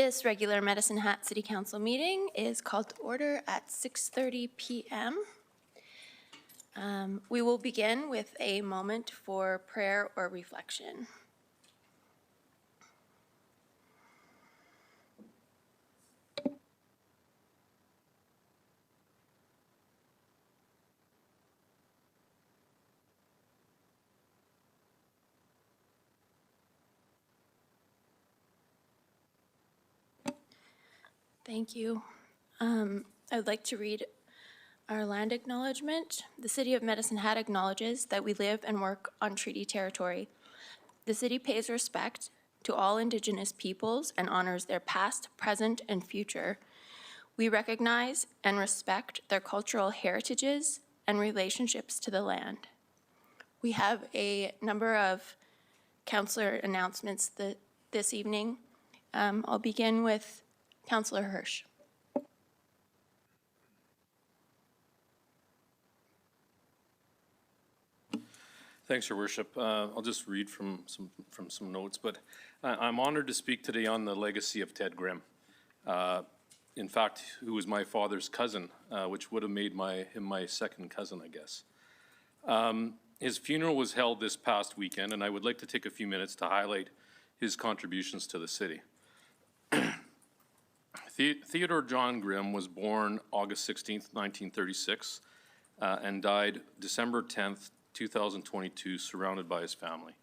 This regular Medicine Hat City Council meeting is called to order at 6:30 p.m. We will begin with a moment for prayer or reflection. Thank you. I would like to read our land acknowledgement. The City of Medicine Hat acknowledges that we live and work on treaty territory. The city pays respect to all Indigenous peoples and honors their past, present, and future. We recognize and respect their cultural heritages and relationships to the land. We have a number of councillor announcements this evening. I'll begin with Councillor Hirsch. Thanks, Your Worship. I'll just read from some notes, but I'm honored to speak today on the legacy of Ted Grimm. In fact, who was my father's cousin, which would have made him my second cousin, I guess. His funeral was held this past weekend, and I would like to take a few minutes to highlight his contributions to the city. Theodore John Grimm was born August 16th, 1936, and died December 10th, 2022, surrounded by his family.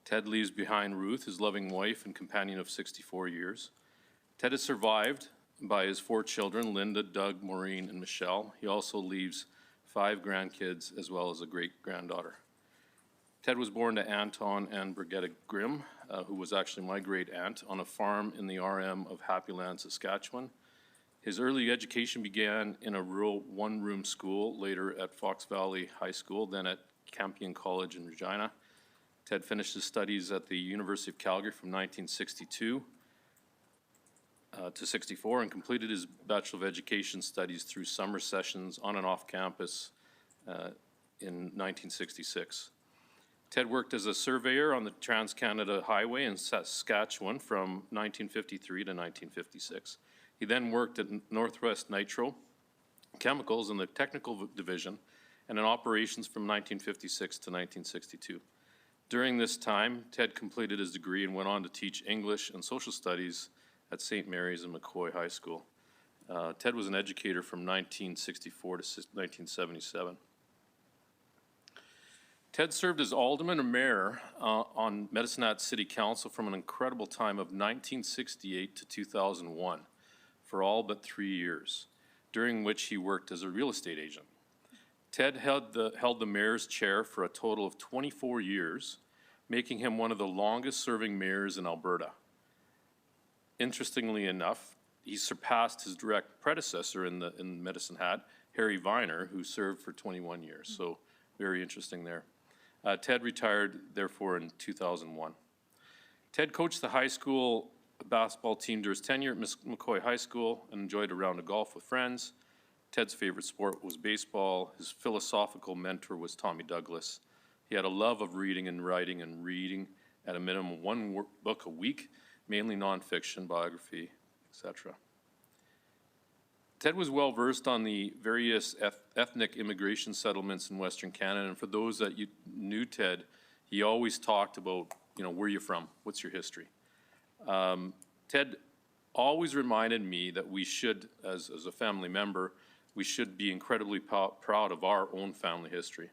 Ted leaves behind Ruth, his loving wife and companion of 64 years. Ted is survived by his 4 children, Linda, Doug, Maureen, and Michelle. He also leaves 5 grandkids as well as a great-granddaughter. Ted was born to Anton and Brigitte Grimm, who was actually my great-aunt, on a farm in the RM of Happy Land, Saskatchewan. His early education began in a rural one-room school, later at Fox Valley High School, then at Campion College in Regina. Ted finished his studies at the University of Calgary from 1962 to 64 and completed his Bachelor of Education studies through summer sessions on and off campus in 1966. Ted worked as a surveyor on the Trans-Canada Highway in Saskatchewan from 1953 to 1956. He then worked at Northwest Nitro Chemicals in the technical division and in operations from 1956 to 1962. During this time, Ted completed his degree and went on to teach English and social studies at St. Mary's and McCoy High School. Ted was an educator from 1964 to 1977. Ted served as alderman and mayor on Medicine Hat City Council from an incredible time of 1968 to 2001 for all but 3 years, during which he worked as a real estate agent. Ted held the mayor's chair for a total of 24 years, making him one of the longest serving mayors in Alberta. Interestingly enough, he surpassed his direct predecessor in Medicine Hat, Harry Viner, who served for 21 years. So very interesting there. Ted retired, therefore, in 2001. Ted coached the high school basketball team during his tenure at McCoy High School and enjoyed a round of golf with friends. Ted's favorite sport was baseball. His philosophical mentor was Tommy Douglas. He had a love of reading and writing and reading at a minimum 1 book a week, mainly nonfiction, biography, etc. Ted was well versed on the various ethnic immigration settlements in Western Canada, and for those that knew Ted, he always talked about, where you from? What's your history? Ted always reminded me that we should, as a family member, we should be incredibly proud of our own family history.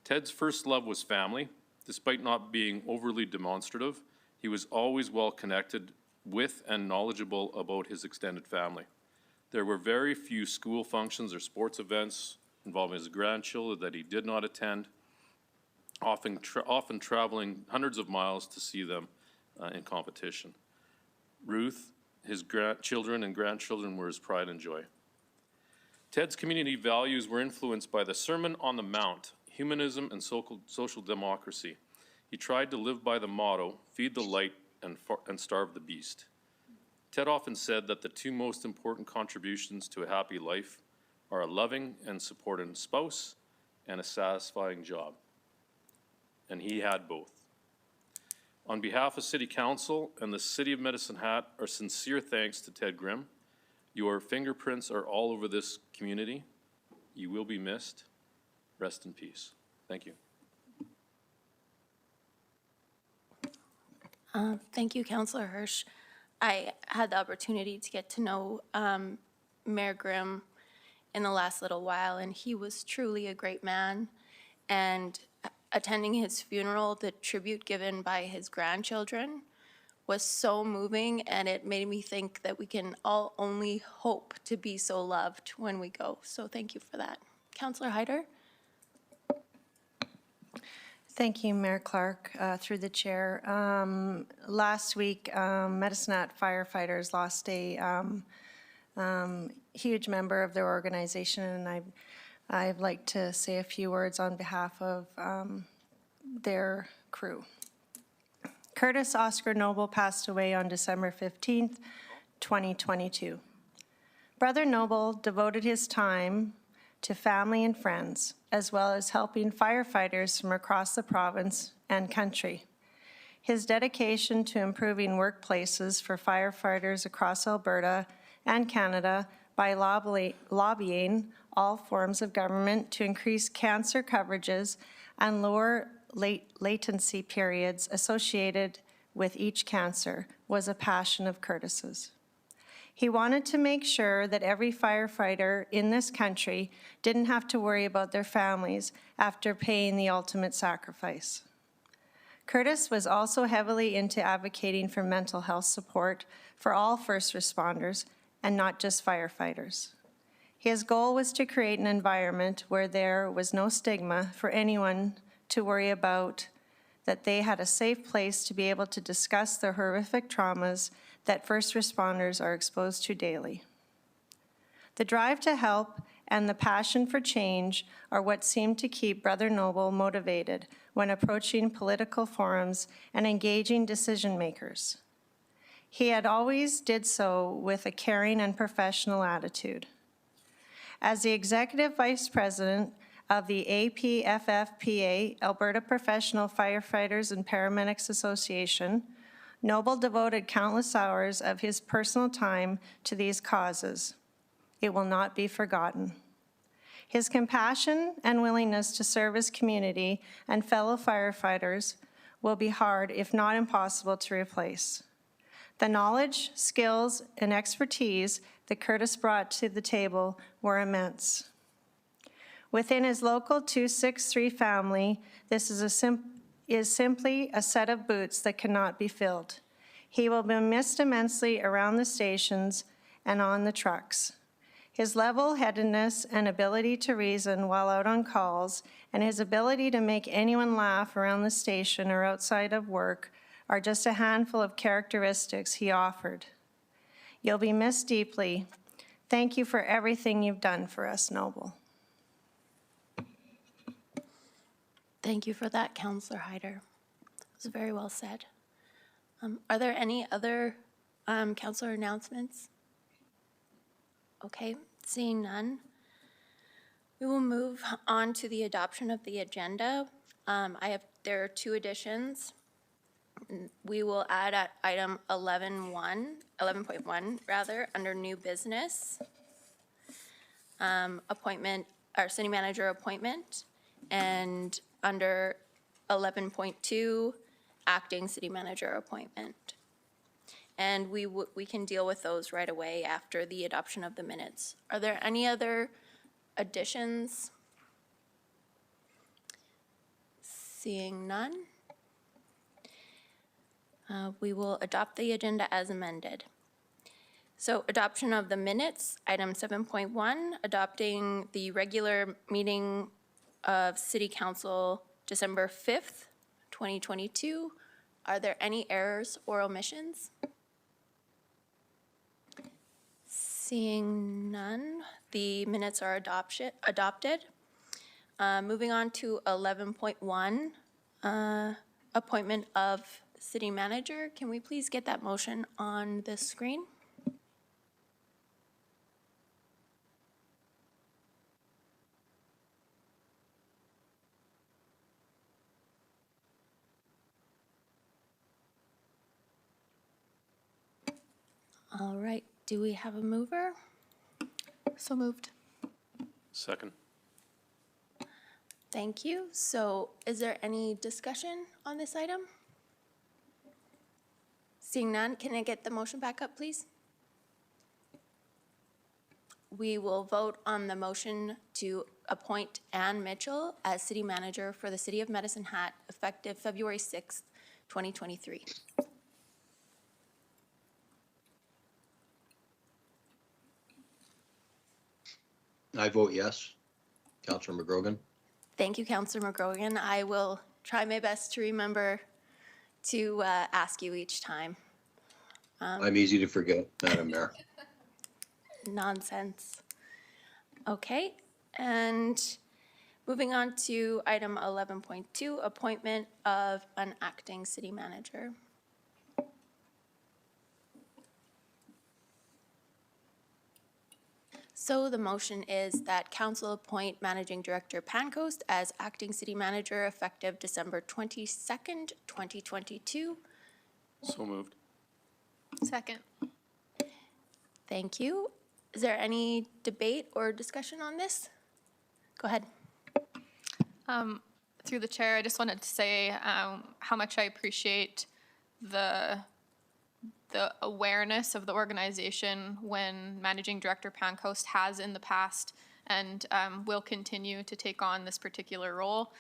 Ted's first love was family. Despite not being overly demonstrative, he was always well connected with and knowledgeable about his extended family. There were very few school functions or sports events involving his grandchildren that he did not attend, often traveling hundreds of miles to see them in competition. Ruth, his children and grandchildren were his pride and joy. Ted's community values were influenced by the Sermon on the Mount, humanism and social democracy. He tried to live by the motto, feed the light and starve the beast. Ted often said that the 2 most important contributions to a happy life are a loving and supportive spouse and a satisfying job. And he had both. On behalf of City Council and the City of Medicine Hat, our sincere thanks to Ted Grimm. Your fingerprints are all over this community. You will be missed. Rest in peace. Thank you. Thank you, Councillor Hirsch. I had the opportunity to get to know Mayor Grimm in the last little while, and he was truly a great man. And attending his funeral, the tribute given by his grandchildren was so moving, and it made me think that we can all only hope to be so loved when we go. So thank you for that. Councillor Hyder? Thank you, Mayor Clark, through the chair. Last week, Medicine Hat firefighters lost a huge member of their organization, and I'd like to say a few words on behalf of their crew. Curtis Oscar Noble passed away on December 15th, 2022. Brother Noble devoted his time to family and friends, as well as helping firefighters from across the province and country. His dedication to improving workplaces for firefighters across Alberta and Canada by lobbying all forms of government to increase cancer coverages and lower latency periods associated with each cancer was a passion of Curtis's. He wanted to make sure that every firefighter in this country didn't have to worry about their families after paying the ultimate sacrifice. Curtis was also heavily into advocating for mental health support for all first responders and not just firefighters. His goal was to create an environment where there was no stigma for anyone to worry about, that they had a safe place to be able to discuss the horrific traumas that first responders are exposed to daily. The drive to help and the passion for change are what seemed to keep Brother Noble motivated when approaching political forums and engaging decision makers. He had always did so with a caring and professional attitude. As the Executive Vice President of the APFFPA, Alberta Professional Firefighters and Paramedics Association, Noble devoted countless hours of his personal time to these causes. It will not be forgotten. His compassion and willingness to serve his community and fellow firefighters will be hard, if not impossible, to replace. The knowledge, skills, and expertise that Curtis brought to the table were immense. Within his local 263 family, this is simply a set of boots that cannot be filled. He will be missed immensely around the stations and on the trucks. His level-headedness and ability to reason while out on calls, and his ability to make anyone laugh around the station or outside of work are just a handful of characteristics he offered. You'll be missed deeply. Thank you for everything you've done for us, Noble. Thank you for that, Councillor Hyder. It was very well said. Are there any other councillor announcements? Okay, seeing none. We will move on to the adoption of the agenda. There are two additions. We will add at item 11.1 rather, under new business, appointment, our city manager appointment, and under 11.2, acting city manager appointment. And we can deal with those right away after the adoption of the minutes. Are there any other additions? Seeing none, we will adopt the agenda as amended. So adoption of the minutes, item 7.1, adopting the regular meeting of City Council December 5th, 2022. Are there any errors or omissions? Seeing none, the minutes are adopted. Moving on to 11.1, appointment of city manager. Can we please get that motion on the screen? All right, do we have a mover? So moved. Second. Thank you. So is there any discussion on this item? Seeing none, can I get the motion back up, please? We will vote on the motion to appoint Ann Mitchell as city manager for the city of Medicine Hat effective February 6th, 2023. I vote yes. Councillor McGrogan? Thank you, Councillor McGrogan. I will try my best to remember to ask you each time. I'm easy to forget, Madam Mayor. Nonsense. Okay, and moving on to item 11.2, appointment of an acting city manager. So the motion is that council appoint Managing Director Pancoast as acting city manager effective December 22nd, 2022. So moved. Second. Thank you. Is there any debate or discussion on this? Go ahead. Through the chair, I just wanted to say how much I appreciate the awareness of the organization when Managing Director Pancoast has in the past and will continue to take on this particular role.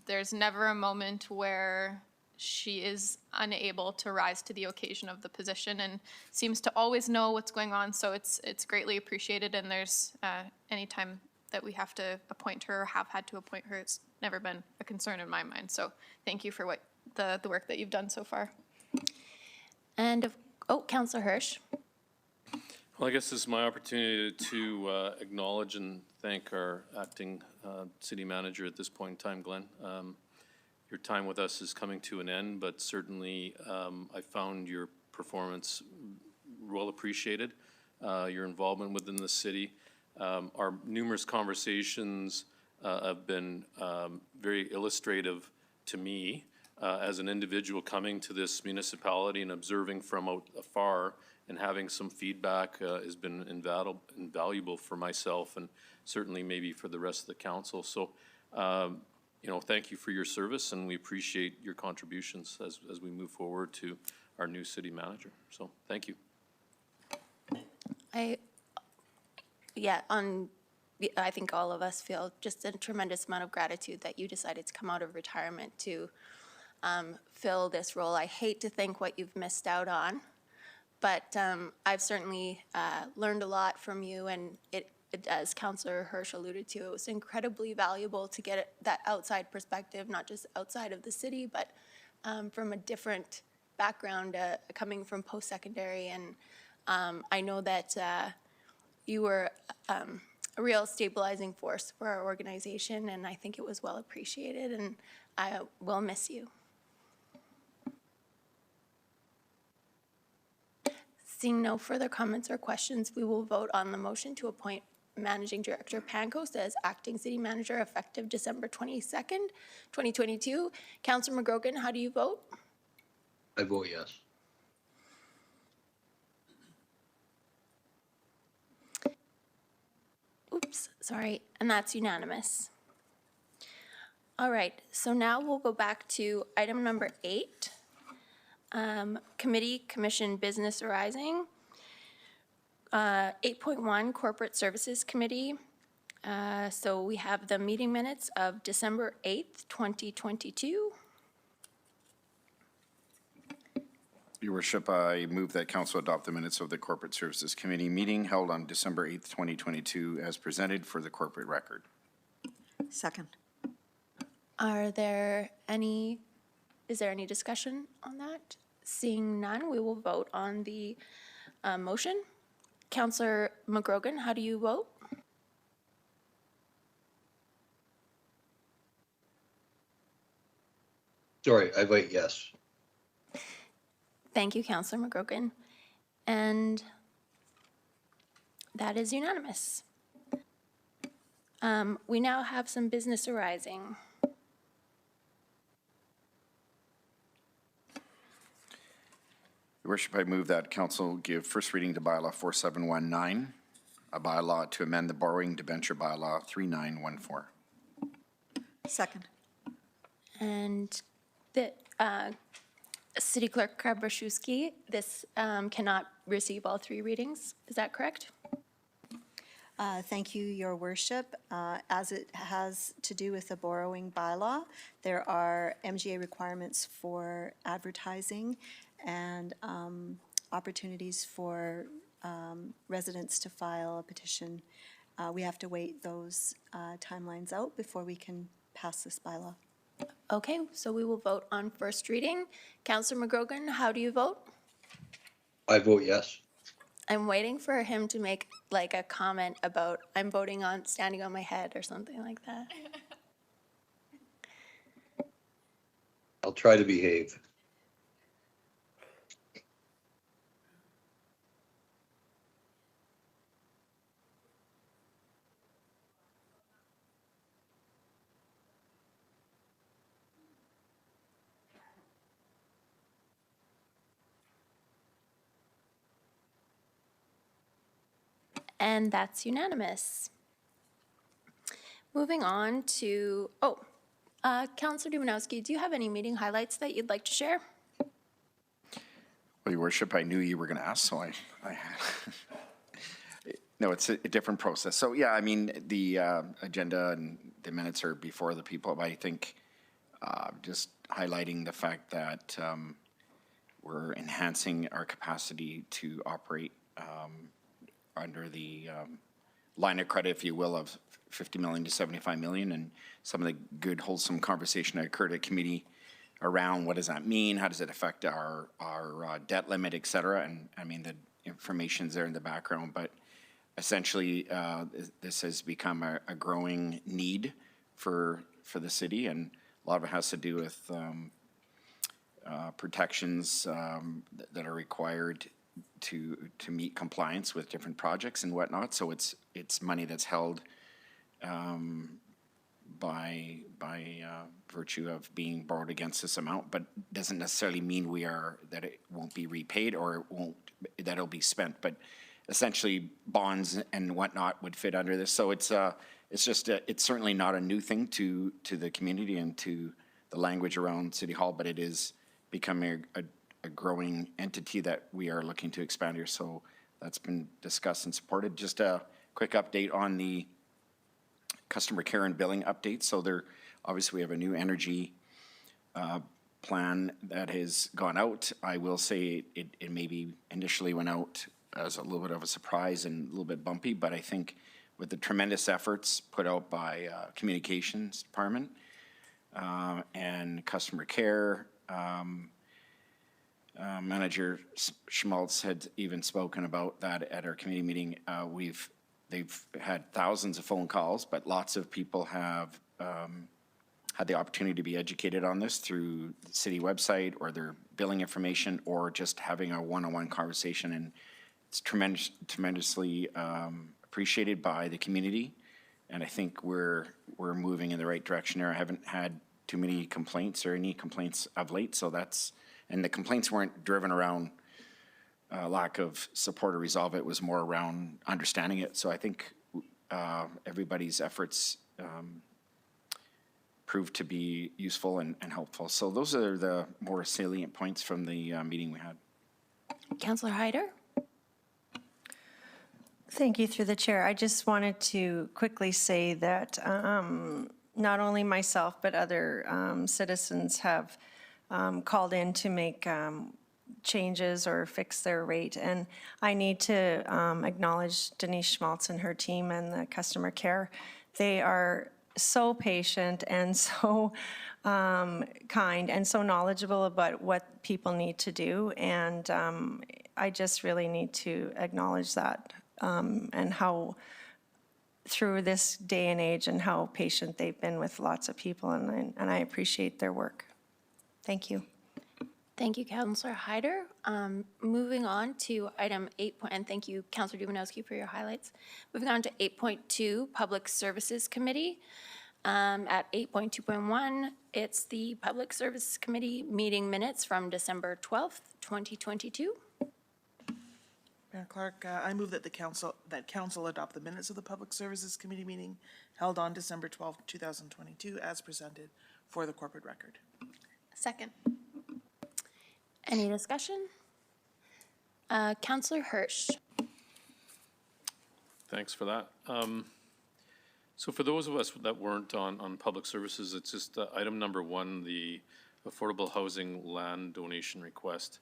There's never a moment where she is unable to rise to the occasion of the position and seems to always know what's going on, so it's greatly appreciated, and there's any time that we have to appoint her or have had to appoint her, it's never been a concern in my mind. So thank you for what the work that you've done so far. And, Councillor Hirsch. Well, I guess this is my opportunity to acknowledge and thank our acting city manager at this point in time, Glenn. Your time with us is coming to an end, but certainly I found your performance well appreciated, your involvement within the city. Our numerous conversations have been very illustrative to me as an individual coming to this municipality and observing from afar and having some feedback has been invaluable for myself and certainly maybe for the rest of the council. So, you know, thank you for your service, and we appreciate your contributions as we move forward to our new city manager. So, thank you. I think all of us feel just a tremendous amount of gratitude that you decided to come out of retirement to fill this role. I hate to think what you've missed out on, but I've certainly learned a lot from you, and it, as Councillor Hirsch alluded to, it was incredibly valuable to get that outside perspective, not just outside of the city, but from a different background, coming from post-secondary. And I know that you were a real stabilizing force for our organization, and I think it was well appreciated, and I will miss you. Seeing no further comments or questions, we will vote on the motion to appoint Managing Director Pancoast as acting city manager effective December 22nd, 2022. Councillor McGrogan, how do you vote? I vote yes. Oops, sorry, and that's unanimous. All right, so now we'll go back to item number 8, committee commission business arising. 8.1 Corporate Services Committee. So we have the meeting minutes of December 8th, 2022. Your worship, I move that council adopt the minutes of the Corporate Services Committee meeting held on December 8th, 2022 as presented for the corporate record. Second. Is there any discussion on that? Seeing none, we will vote on the motion. Councillor McGrogan, how do you vote? Sorry, I vote yes. Thank you, Councillor McGrogan. And that is unanimous. We now have some business arising. Your worship, I move that council give first reading to bylaw 4719, a bylaw to amend the borrowing debenture bylaw 3914. Second. And the City Clerk Krabraszewski, this cannot receive all 3 readings. Is that correct? Thank you, Your Worship. As it has to do with the borrowing bylaw, there are MGA requirements for advertising and opportunities for residents to file a petition. We have to wait those timelines out before we can pass this bylaw. Okay, so we will vote on first reading. Councillor McGrogan, how do you vote? I vote yes. I'm waiting for him to make like a comment about I'm voting on standing on my head or something like that. I'll try to behave. And that's unanimous. Moving on to, Councillor Dumanowski, do you have any meeting highlights that you'd like to share? Well, Your worship, I knew you were going to ask, so I no, it's a different process. So yeah, I mean, the agenda and the minutes are before the people, but I think just highlighting the fact that we're enhancing our capacity to operate under the line of credit, if you will, of 50 million to 75 million, and some of the good, wholesome conversation that occurred at committee around what does that mean, how does it affect our debt limit, et cetera. And I mean, the information's there in the background, but essentially this has become a growing need for the city, and a lot of it has to do with protections that are required to meet compliance with different projects and whatnot. So it's money that's held by virtue of being borrowed against this amount, but doesn't necessarily mean that it won't be repaid or that it'll be spent. But essentially, bonds and whatnot would fit under this. So it's certainly not a new thing to the community and to the language around City Hall, but it is becoming a growing entity that we are looking to expand here. So that's been discussed and supported. Just a quick update on the customer care and billing updates. So obviously we have a new energy plan that has gone out. I will say it maybe initially went out as a little bit of a surprise and a little bit bumpy, but I think with the tremendous efforts put out by communications department and customer care, Manager Schmaltz had even spoken about that at our committee meeting. They've had thousands of phone calls, but lots of people have had the opportunity to be educated on this through the city website or their billing information, or just having a one-on-one conversation. And it's tremendously appreciated by the community. And I think we're moving in the right direction there. I haven't had too many complaints or any complaints of late, so and the complaints weren't driven around lack of support or resolve. It was more around understanding it. So I think everybody's efforts proved to be useful and helpful. So those are the more salient points from the meeting we had. Councillor Hyder? Thank you, through the chair. I just wanted to quickly say that not only myself, but other citizens have called in to make changes or fix their rate. And I need to acknowledge Denise Schmaltz and her team and the customer care. They are so patient and so kind and so knowledgeable about what people need to do. And I just really need to acknowledge that and how through this day and age and how patient they've been with lots of people. And I appreciate their work. Thank you. Thank you, Councillor Hyder. Moving on to item 8, and thank you, Councillor Dumanowski, for your highlights. Moving on to 8.2, Public Services Committee. At 8.2.1, it's the Public Services Committee meeting minutes from December 12th, 2022. Mayor Clark, I move that council adopt the minutes of the Public Services Committee meeting held on December 12th, 2022, as presented for the corporate record. Second. Any discussion? Councillor Hirsch. Thanks for that. So for those of us that weren't on public services, it's just item number 1, the affordable housing land donation request.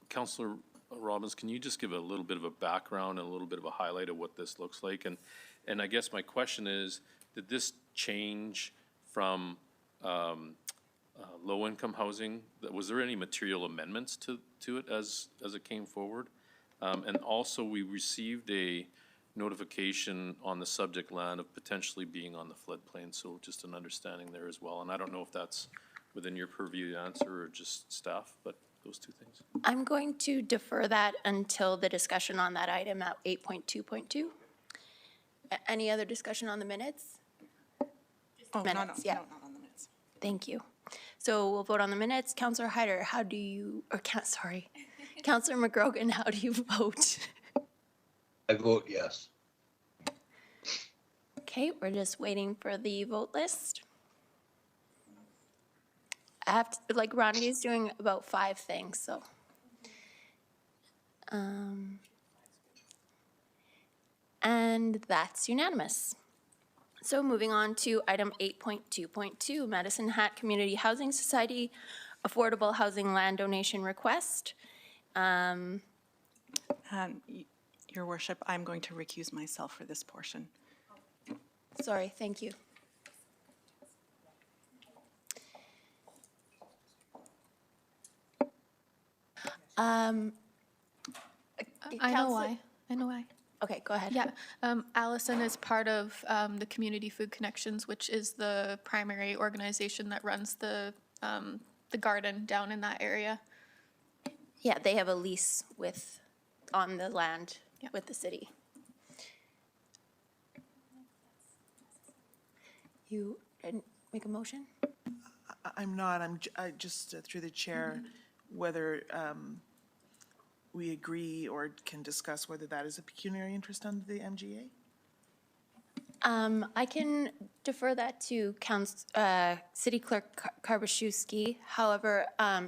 Councillor Robbins, can you just give a little bit of a background and a little bit of a highlight of what this looks like? And I guess my question is, did this change from low-income housing? Was there any material amendments to it as it came forward? And also, we received a notification on the subject land of potentially being on the floodplain, so just an understanding there as well. And I don't know if that's within your purview to answer or just staff, but those two things. I'm going to defer that until the discussion on that item at 8.2.2. Any other discussion on the minutes? Oh, Minutes, yeah. no, not on the minutes. Thank you. So we'll vote on the minutes. Councillor Hyder, how do you, sorry, Councillor McGrogan, how do you vote? I vote yes. Okay, we're just waiting for the vote list. I have to, like, Ronnie is doing about 5 things, so. And that's unanimous. So moving on to item 8.2.2, Medicine Hat Community Housing Society Affordable Housing Land Donation Request. Your worship, I'm going to recuse myself for this portion. Sorry, thank you. I know why. I know why. Okay, go ahead. Yeah, Allison is part of the Community Food Connections, which is the primary organization that runs the garden down in that area. Yeah, they have a lease with, on the land with the city. You didn't make a motion? I'm not, I just, through the chair, whether we agree or can discuss whether that is a pecuniary interest under the MGA? I can defer that to City Clerk Karbaszewski. However,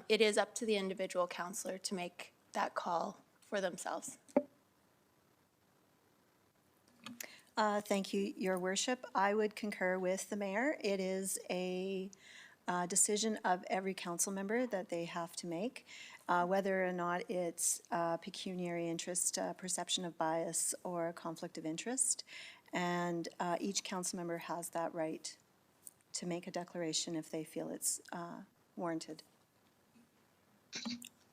it is up to the individual councillor to make that call for themselves. Thank you, Your Worship. I would concur with the mayor. It is a decision of every council member that they have to make, whether or not it's pecuniary interest, perception of bias, or conflict of interest. And each council member has that right to make a declaration if they feel it's warranted.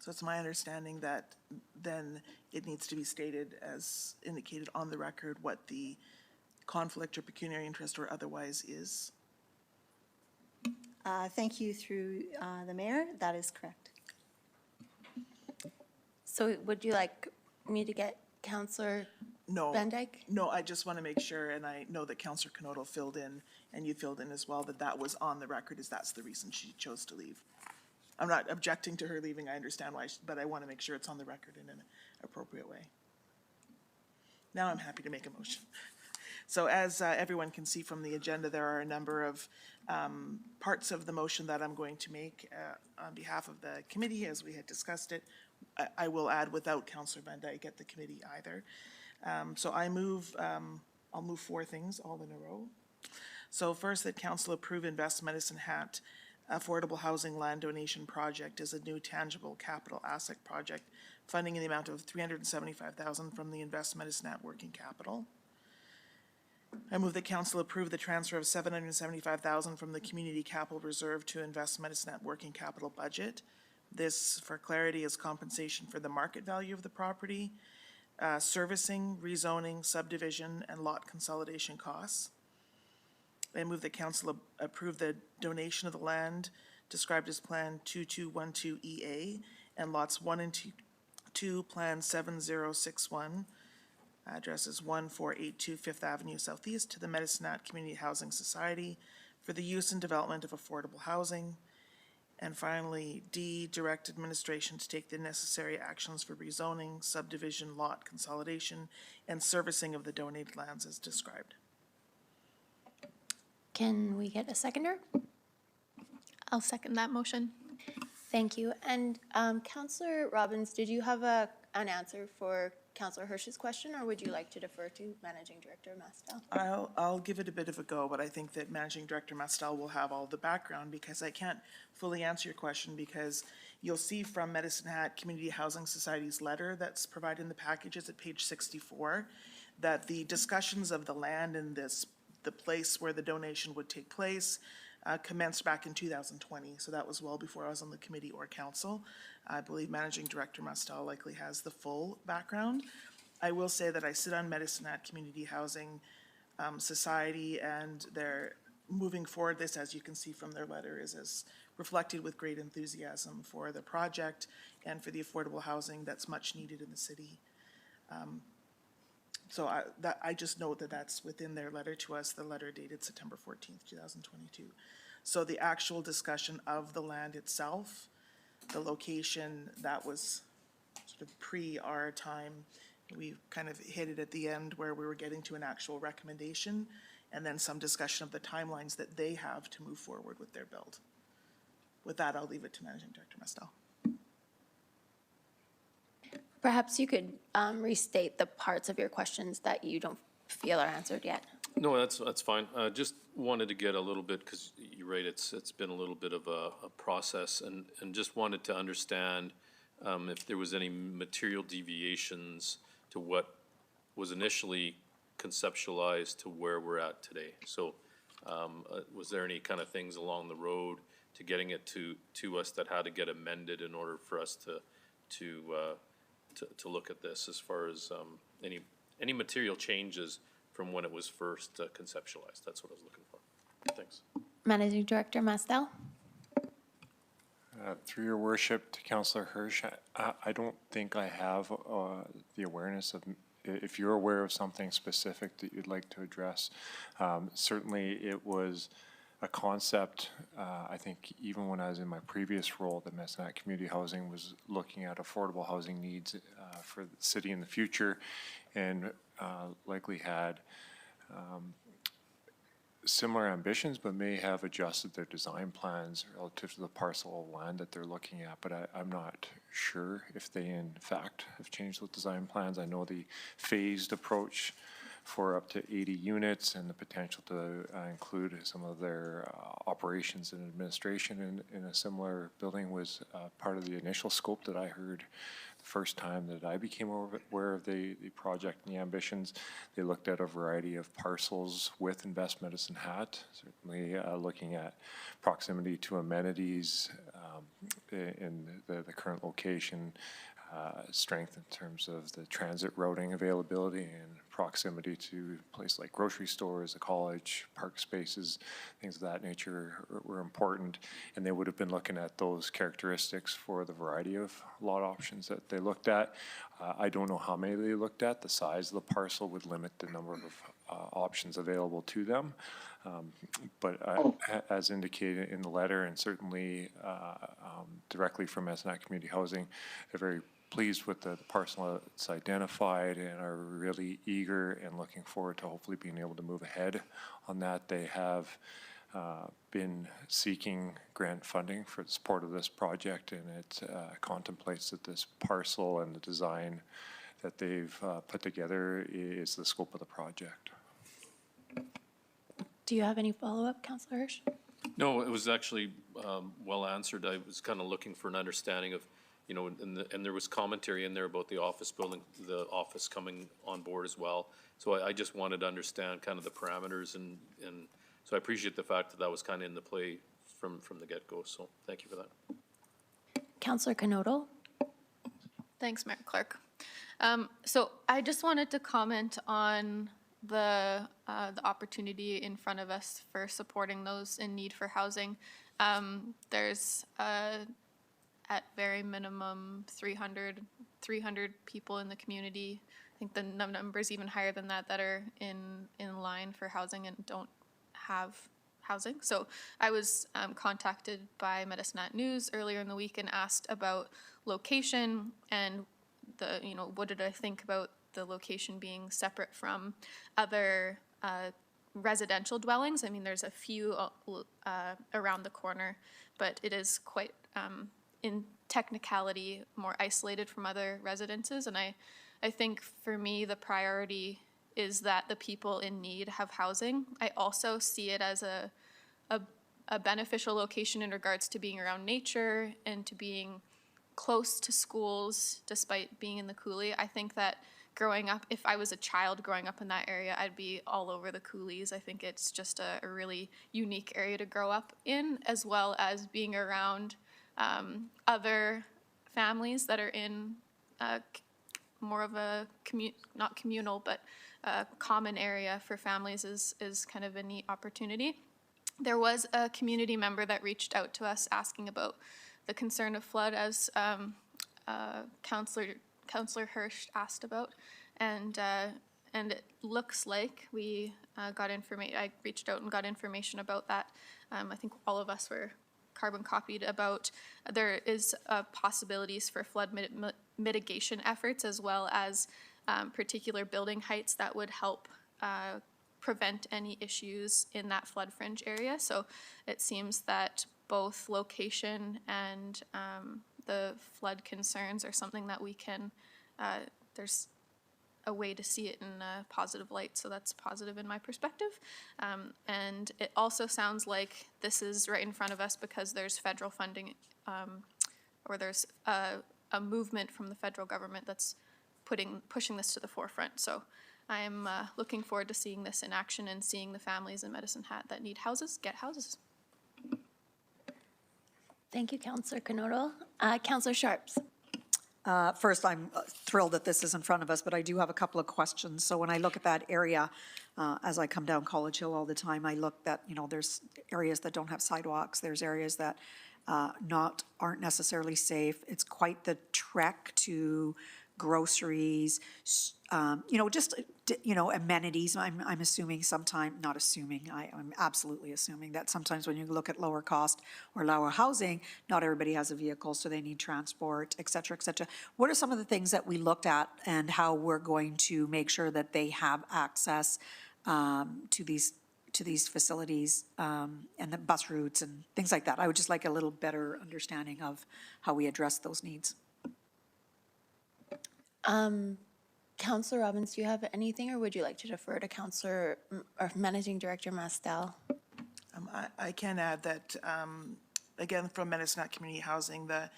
So it's my understanding that then it needs to be stated as indicated on the record what the conflict or pecuniary interest or otherwise is. Thank you through the mayor. That is correct. So would you like me to get Councillor No. Van Dyke? No, I just want to make sure, and I know that Councillor Canoto filled in, and you filled in as well, that that was on the record, as that's the reason she chose to leave. I'm not objecting to her leaving, I understand why, but I want to make sure it's on the record in an appropriate way. Now I'm happy to make a motion. So as everyone can see from the agenda, there are a number of parts of the motion that I'm going to make on behalf of the committee, as we had discussed it. I will add without Councillor Van Dyke at the committee either. So I move, I'll move 4 things all in a row. So first, that council approve Invest Medicine Hat Affordable Housing Land Donation Project as a new tangible capital asset project, funding in the amount of $375,000 from the Invest Medicine Hat Working Capital. I move that council approve the transfer of $775,000 from the Community Capital Reserve to Invest Medicine Hat Working Capital budget. This, for clarity, is compensation for the market value of the property, servicing, rezoning, subdivision, and lot consolidation costs. I move that council approve the donation of the land described as Plan 2212EA and lots 1 and 2, Plan 7061, Address is 1482 Fifth Avenue Southeast, to the Medicine Hat Community Housing Society for the use and development of affordable housing. And finally, D, direct administration to take the necessary actions for rezoning, subdivision, lot consolidation, and servicing of the donated lands as described. Can we get a seconder? I'll second that motion. Thank you. And Councillor Robbins, did you have an answer for Councillor Hirsch's question, or would you like to defer to Managing Director Mastel? I'll give it a bit of a go, but I think that Managing Director Mastel will have all the background, because I can't fully answer your question, because you'll see from Medicine Hat Community Housing Society's letter that's provided in the packages at page 64, that the discussions of the land and the place where the donation would take place commenced back in 2020. So that was well before I was on the committee or council. I believe Managing Director Mastel likely has the full background. I will say that I sit on Medicine Hat Community Housing Society, and they're moving forward. This, as you can see from their letter, is as reflected with great enthusiasm for the project and for the affordable housing that's much needed in the city. So I just note that that's within their letter to us, the letter dated September 14th, 2022. So the actual discussion of the land itself, the location, that was sort of pre our time. We kind of hit it at the end where we were getting to an actual recommendation, and then some discussion of the timelines that they have to move forward with their build. With that, I'll leave it to Managing Director Mastel. Perhaps you could restate the parts of your questions that you don't feel are answered yet. No, that's fine. Just wanted to get a little bit, because you're right, it's been a little bit of a process, and just wanted to understand if there was any material deviations to what was initially conceptualized to where we're at today. So was there any kind of things along the road to getting it to us that had to get amended in order for us to look at this, as far as any material changes from when it was first conceptualized? That's what I was looking for. Thanks. Managing Director Mastel? Through your worship to Councillor Hirsch, I don't think I have the awareness of, if you're aware of something specific that you'd like to address. Certainly it was a concept, I think even when I was in my previous role, the Medicine Hat Community Housing was looking at affordable housing needs for the city in the future, and likely had similar ambitions, but may have adjusted their design plans relative to the parcel of land that they're looking at. But I'm not sure if they in fact have changed those design plans. I know the phased approach for up to 80 units and the potential to include some of their operations and administration in a similar building was part of the initial scope that I heard the first time that I became aware of the project and the ambitions. They looked at a variety of parcels with Invest Medicine Hat, certainly looking at proximity to amenities in the current location, strength in terms of the transit routing availability and proximity to places like grocery stores, a college, park spaces, things of that nature were important. And they would have been looking at those characteristics for the variety of lot options that they looked at. I don't know how many they looked at. The size of the parcel would limit the number of options available to them. But as indicated in the letter, and certainly directly from Medicine Hat Community Housing, they're very pleased with the parcel that's identified and are really eager and looking forward to hopefully being able to move ahead on that. They have been seeking grant funding for the support of this project, and it contemplates that this parcel and the design that they've put together is the scope of the project. Do you have any follow-up, Councillor Hirsch? No, it was actually well answered. I was kind of looking for an understanding of, you know, and there was commentary in there about the office building, the office coming on board as well. So I just wanted to understand kind of the parameters, and so I appreciate the fact that that was kind of in the play from the get-go. So thank you for that. Councillor Knodel? Thanks, Mayor Clark. So I just wanted to comment on the opportunity in front of us for supporting those in need for housing. There's at very minimum 300 people in the community think the number's even higher than that are in line for housing and don't have housing. So I was contacted by Medicine Hat News earlier in the week and asked about location and what did I think about the location being separate from other residential dwellings. I mean, there's a few around the corner, but it is quite, in technicality, more isolated from other residences. And I think for me, the priority is that the people in need have housing. I also see it as a beneficial location in regards to being around nature and to being close to schools despite being in the coulee. I think that growing up, if I was a child growing up in that area, I'd be all over the coulees. I think it's just a really unique area to grow up in, as well as being around other families that are in more of a not communal, but a common area for families is kind of a neat opportunity. There was a community member that reached out to us asking about the concern of flood, as Councillor Hirsch asked about, and it looks like we got information. I reached out and got information about that. I think all of us were carbon copied about there is possibilities for flood mitigation efforts, as well as particular building heights that would help prevent any issues in that flood fringe area. So it seems that both location and the flood concerns are something that we can, there's a way to see it in a positive light, so that's positive in my perspective. And it also sounds like this is right in front of us because there's federal funding, or there's a movement from the federal government that's pushing this to the forefront. So I'm looking forward to seeing this in action and seeing the families in Medicine Hat that need houses get houses. Thank you, Councillor Canodal. Councillor Sharps. First, I'm thrilled that this is in front of us, but I do have a couple of questions. So when I look at that area, as I come down College Hill all the time, I look that, there's areas that don't have sidewalks. There's areas that aren't necessarily safe. It's quite the trek to groceries, amenities. I'm assuming not assuming, I'm absolutely assuming that sometimes when you look at lower cost or lower housing, not everybody has a vehicle, so they need transport, et cetera, et cetera. What are some of the things that we looked at and how we're going to make sure that they have access to these facilities and the bus routes and things like that? I would just like a little better understanding of how we address those needs. Councillor Robbins, do you have anything, or would you like to defer to Councillor or Managing Director Mastel? I can add that, again, from Medicine Hat Community Housing, the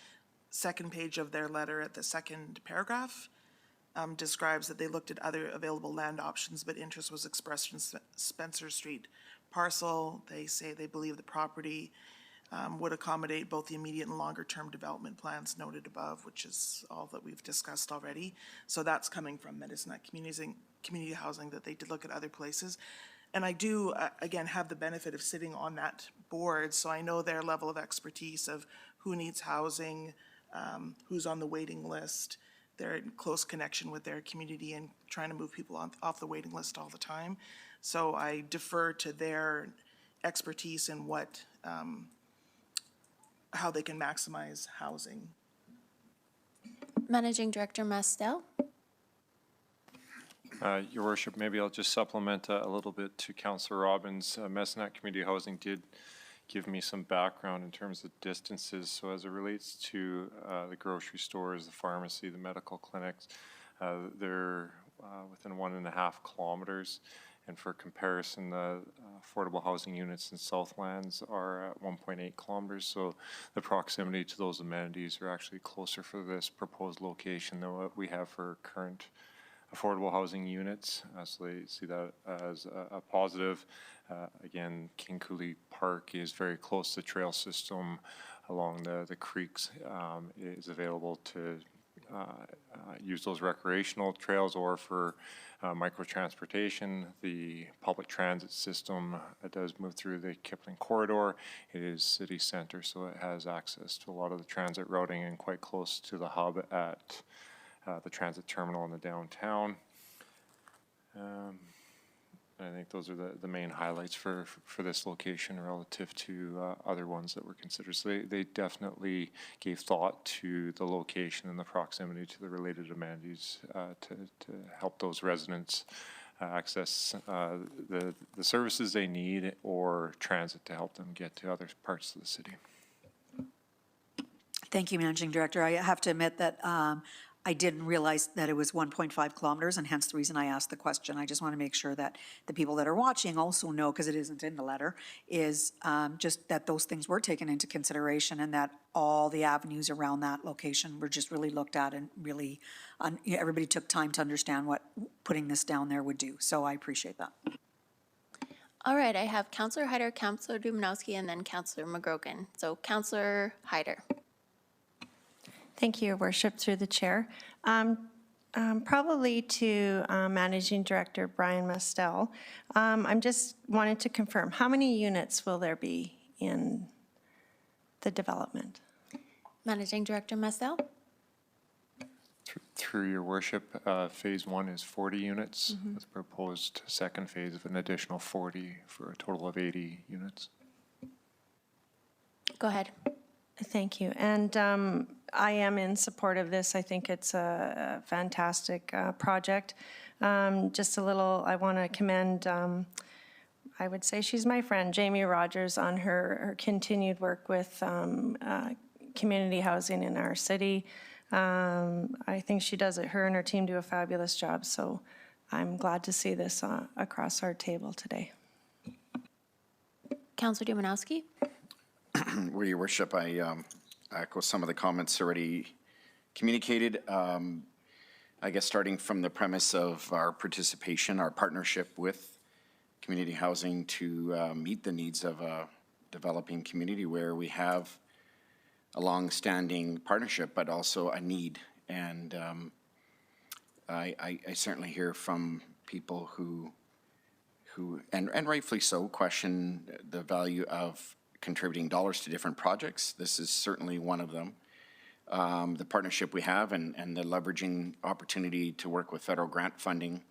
second page of their letter at the second paragraph describes that they looked at other available land options, but interest was expressed in Spencer Street parcel. They say they believe the property would accommodate both the immediate and longer-term development plans noted above, which is all that we've discussed already. So that's coming from Medicine Hat Community Housing, that they did look at other places. And I do, again, have the benefit of sitting on that board, so I know their level of expertise of who needs housing, who's on the waiting list. They're in close connection with their community and trying to move people off the waiting list all the time. So I defer to their expertise in what how they can maximize housing. Managing Director Mastel. Your Worship, maybe I'll just supplement a little bit to Councillor Robbins. Medicine Hat Community Housing did give me some background in terms of distances. So as it relates to the grocery stores, the pharmacy, the medical clinics, they're within 1.5 kilometers. And for comparison, the affordable housing units in Southlands are at 1.8 kilometers. So the proximity to those amenities are actually closer for this proposed location than what we have for current affordable housing units. So they see that as a positive. Again, King Coulee Park is very close to the trail system along the creeks. It is available to use those recreational trails or for micro-transportation. The public transit system does move through the Kipling corridor. It is city center, so it has access to a lot of the transit routing and quite close to the hub at the transit terminal in the downtown. I think those are the main highlights for this location relative to other ones that were considered. So they definitely gave thought to the location and the proximity to the related amenities to help those residents access the services they need or transit to help them get to other parts of the city. Thank you, Managing Director. I have to admit that I didn't realize that it was 1.5 kilometers, and hence the reason I asked the question. I just want to make sure that the people that are watching also know, because it isn't in the letter, is just that those things were taken into consideration and that all the avenues around that location were just really looked at and really, everybody took time to understand what putting this down there would do. So I appreciate that. All right, I have Councillor Hyder, Councillor Dumanowski, and then Councillor McGrogan. So Councillor Hyder. Thank you, Your Worship, through the chair. Probably to Managing Director Brian Mestel. I'm just wanted to confirm, how many units will there be in the development? Managing Director Mestel. Through Your Worship, Phase 1 is 40 units with proposed second phase of an additional 40 for a total of 80 units. Go ahead. Thank you. And I am in support of this. I think it's a fantastic project. Just a little, I want to commend, I would say she's my friend, Jamie Rogers, on her continued work with community housing in our city. I think she does it, her and her team do a fabulous job. So I'm glad to see this across our table today. Councillor Dumanowski. Well, Your Worship, I echo some of the comments already communicated. I guess starting from the premise of our participation, our partnership with community housing to meet the needs of a developing community where we have a long-standing partnership, but also a need. And I certainly hear from people who and rightfully so, question the value of contributing dollars to different projects. This is certainly one of them. The partnership we have and the leveraging opportunity to work with federal grant funding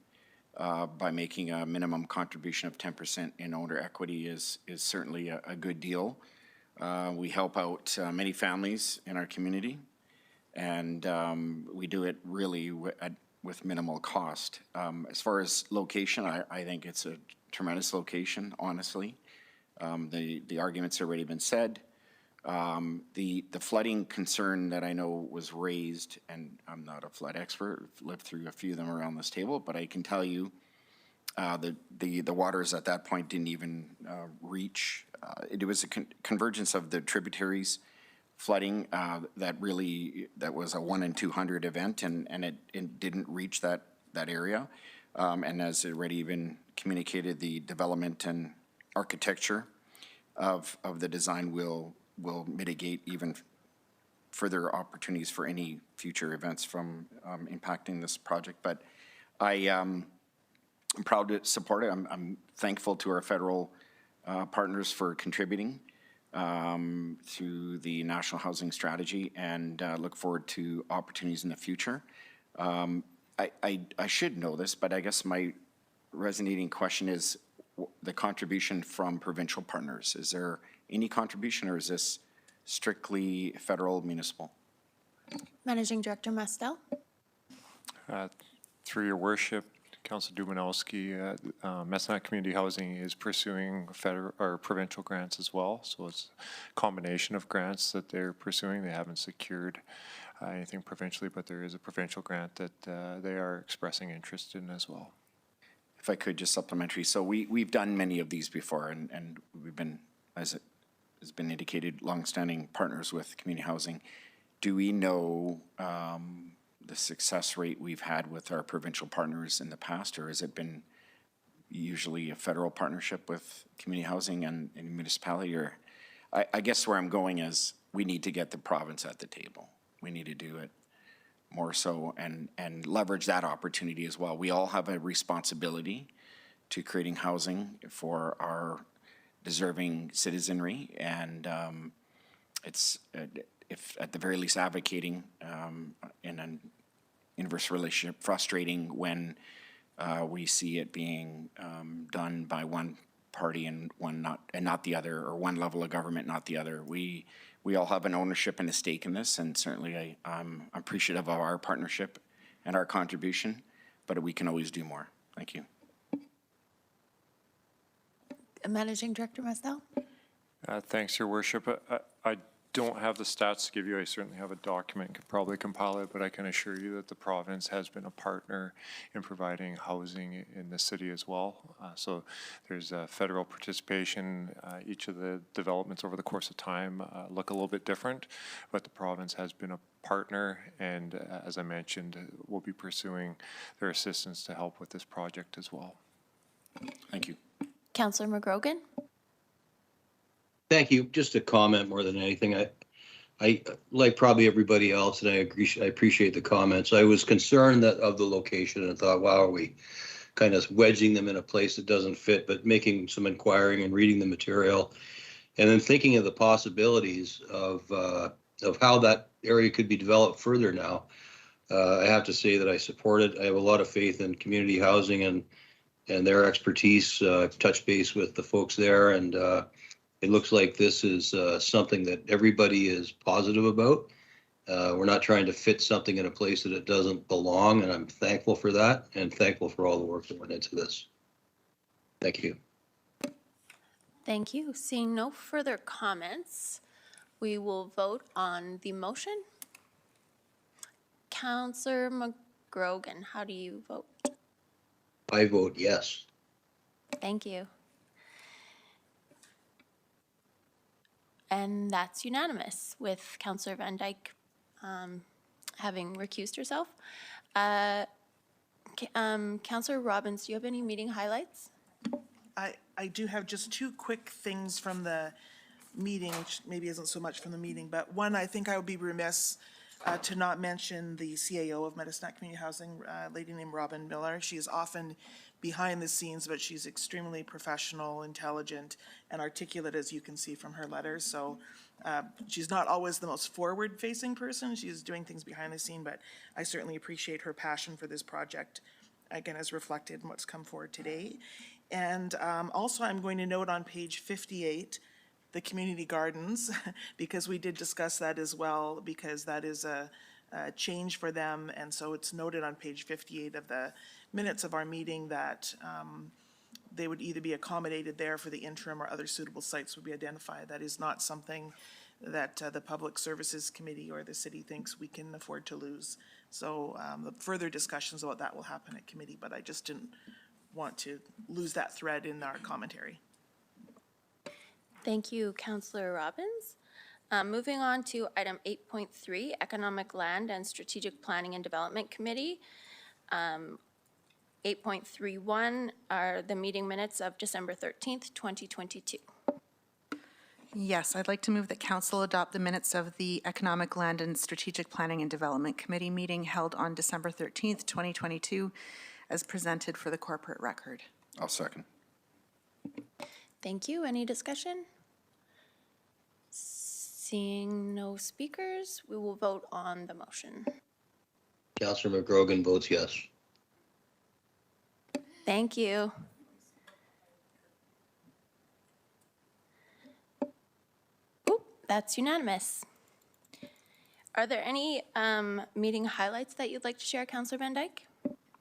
by making a minimum contribution of 10% in owner equity is certainly a good deal. We help out many families in our community, and we do it really with minimal cost. As far as location, I think it's a tremendous location, honestly. The argument's already been said. The flooding concern that I know was raised, and I'm not a flood expert, I've lived through a few of them around this table, but I can tell you the waters at that point didn't even reach. It was a convergence of the tributaries flooding that was a 1 in 200 event, and it didn't reach that area. And as already been communicated, the development and architecture of the design will mitigate even further opportunities for any future events from impacting this project. But I'm proud to support it. I'm thankful to our federal partners for contributing to the National Housing Strategy, and look forward to opportunities in the future. I should know this, but I guess my resonating question is the contribution from provincial partners. Is there any contribution, or is this strictly federal, municipal? Managing Director Mestel. Through Your Worship, Councillor Dumanowski, Messinat Community Housing is pursuing federal or provincial grants as well. So it's a combination of grants that they're pursuing. They haven't secured anything provincially, but there is a provincial grant that they are expressing interest in as well. If I could, just supplementary. So we've done many of these before, and we've been, as it has been indicated, longstanding partners with community housing. Do we know the success rate we've had with our provincial partners in the past, or has it been usually a federal partnership with community housing and municipality? Or I guess where I'm going is we need to get the province at the table. We need to do it more so and leverage that opportunity as well. We all have a responsibility to creating housing for our deserving citizenry, and it's if at the very least advocating in an inverse relationship, frustrating when we see it being done by one party and not the other, or one level of government, not the other. We all have an ownership and a stake in this, and certainly I'm appreciative of our partnership and our contribution, but we can always do more. Thank you. Managing Director Masdell? Thanks, Your Worship. I don't have the stats to give you. I certainly have a document, could probably compile it, but I can assure you that the province has been a partner in providing housing in the city as well. So there's federal participation. Each of the developments over the course of time look a little bit different, but the province has been a partner, and as I mentioned, we'll be pursuing their assistance to help with this project as well. Thank you. Councillor McGrogan? Thank you. Just a comment more than anything. I like probably everybody else, and I appreciate the comments. I was concerned that of the location and thought, wow, are we kind of wedging them in a place that doesn't fit, but making some inquiring and reading the material, and then thinking of the possibilities of how that area could be developed further now. I have to say that I support it. I have a lot of faith in community housing and their expertise. I've touched base with the folks there, and it looks like this is something that everybody is positive about. We're not trying to fit something in a place that it doesn't belong, and I'm thankful for that, and thankful for all the work that went into this. Thank you. Thank you. Seeing no further comments, we will vote on the motion. Councillor McGrogan, how do you vote? I vote yes. Thank you. And that's unanimous, with Councillor Van Dyke having recused herself. Councillor Robbins, do you have any meeting highlights? I do have just two quick things from the meeting, which maybe isn't so much from the meeting, but one, I think I would be remiss to not mention the CAO of Medicine Hat Community Housing, a lady named Robin Miller. She is often behind the scenes, but she's extremely professional, intelligent, and articulate, as you can see from her letters. So she's not always the most forward-facing person. She's doing things behind the scene, but I certainly appreciate her passion for this project, again, as reflected in what's come forward today. And also, I'm going to note on page 58, the community gardens, because we did discuss that as well, because that is a change for them. And so it's noted on page 58 of the minutes of our meeting that they would either be accommodated there for the interim, or other suitable sites would be identified. That is not something that the Public Services Committee or the city thinks we can afford to lose. So the further discussions about that will happen at committee, but I just didn't want to lose that thread in our commentary. Thank you, Councillor Robbins. Moving on to item 8.3, Economic Land and Strategic Planning and Development Committee. 8.31 are the meeting minutes of December 13th, 2022. Yes, I'd like to move that council adopt the minutes of the Economic Land and Strategic Planning and Development Committee meeting held on December 13th, 2022, as presented for the corporate record. I'll second. Thank you. Any discussion? Seeing no speakers, we will vote on the motion. Councillor McGrogan votes yes. Thank you. Oop, that's unanimous. Are there any meeting highlights that you'd like to share, Councillor Van Dyke?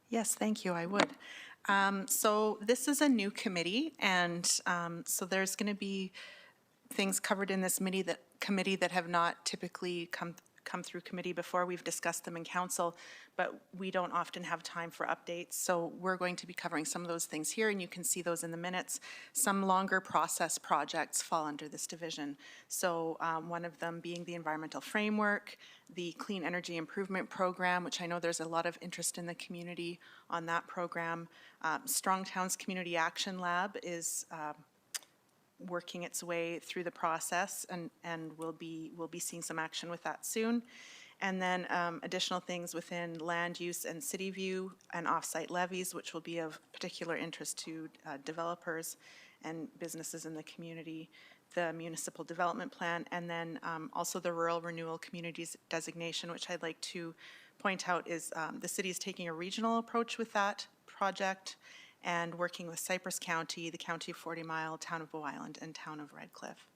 Yes, thank you, I would. So this is a new committee, and so there's going to be things covered in this committee that have not typically come through committee before. We've discussed them in council, but we don't often have time for updates. So we're going to be covering some of those things here, and you can see those in the minutes. Some longer process projects fall under this division. So one of them being the environmental framework, the Clean Energy Improvement Program, which I know there's a lot of interest in the community on that program. Strong Towns Community Action Lab is working its way through the process, and we'll be seeing some action with that soon. And then additional things within land use and city view and offsite levies, which will be of particular interest to developers and businesses in the community, the municipal development plan, and then also the rural renewal communities designation, which I'd like to point out is the city is taking a regional approach with that project, and working with Cypress County, the County of 40 Mile, Town of Bow Island, and Town of Red Cliff.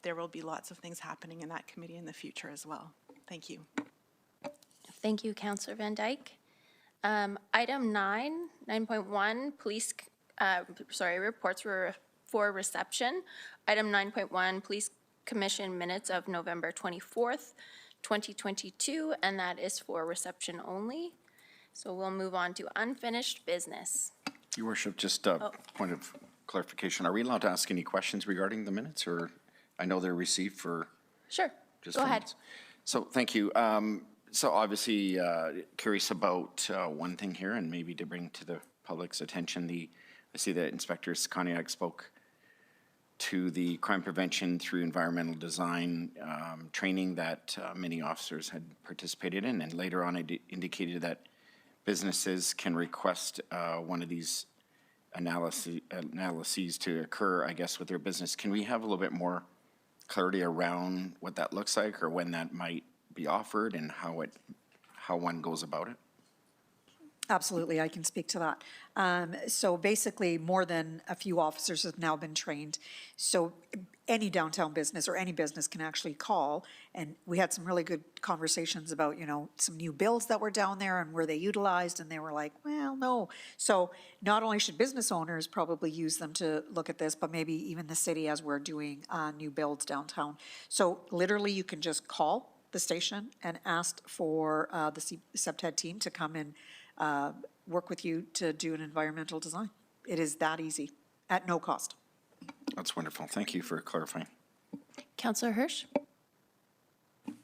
There will be lots of things happening in that committee in the future as well. Thank you. Thank you, Councillor Van Dyke. Item 9.1, reports for reception. Item 9.1, Police Commission minutes of November 24th, 2022, and that is for reception only. So we'll move on to unfinished business. Your worship, just a point of clarification. Are we allowed to ask any questions regarding the minutes, or I know they're received for Sure, just go for ahead. minutes. So thank you. So obviously curious about one thing here, and maybe to bring to the public's attention, I see that Inspector Skaniak spoke to the crime prevention through environmental design training that many officers had participated in, and later on it indicated that businesses can request one of these analyses to occur, I guess, with their business. Can we have a little bit more clarity around what that looks like, or when that might be offered, and how one goes about it? Absolutely, I can speak to that. So basically, more than a few officers have now been trained. So any downtown business or any business can actually call, and we had some really good conversations about, some new bills that were down there and were they utilized, and they were like, well, no. So not only should business owners probably use them to look at this, but maybe even the city as we're doing new builds downtown. So literally, you can just call the station and ask for the SEPTED team to come and work with you to do an environmental design. It is that easy, at no cost. That's wonderful. Thank you for clarifying. Councillor Hirsch? You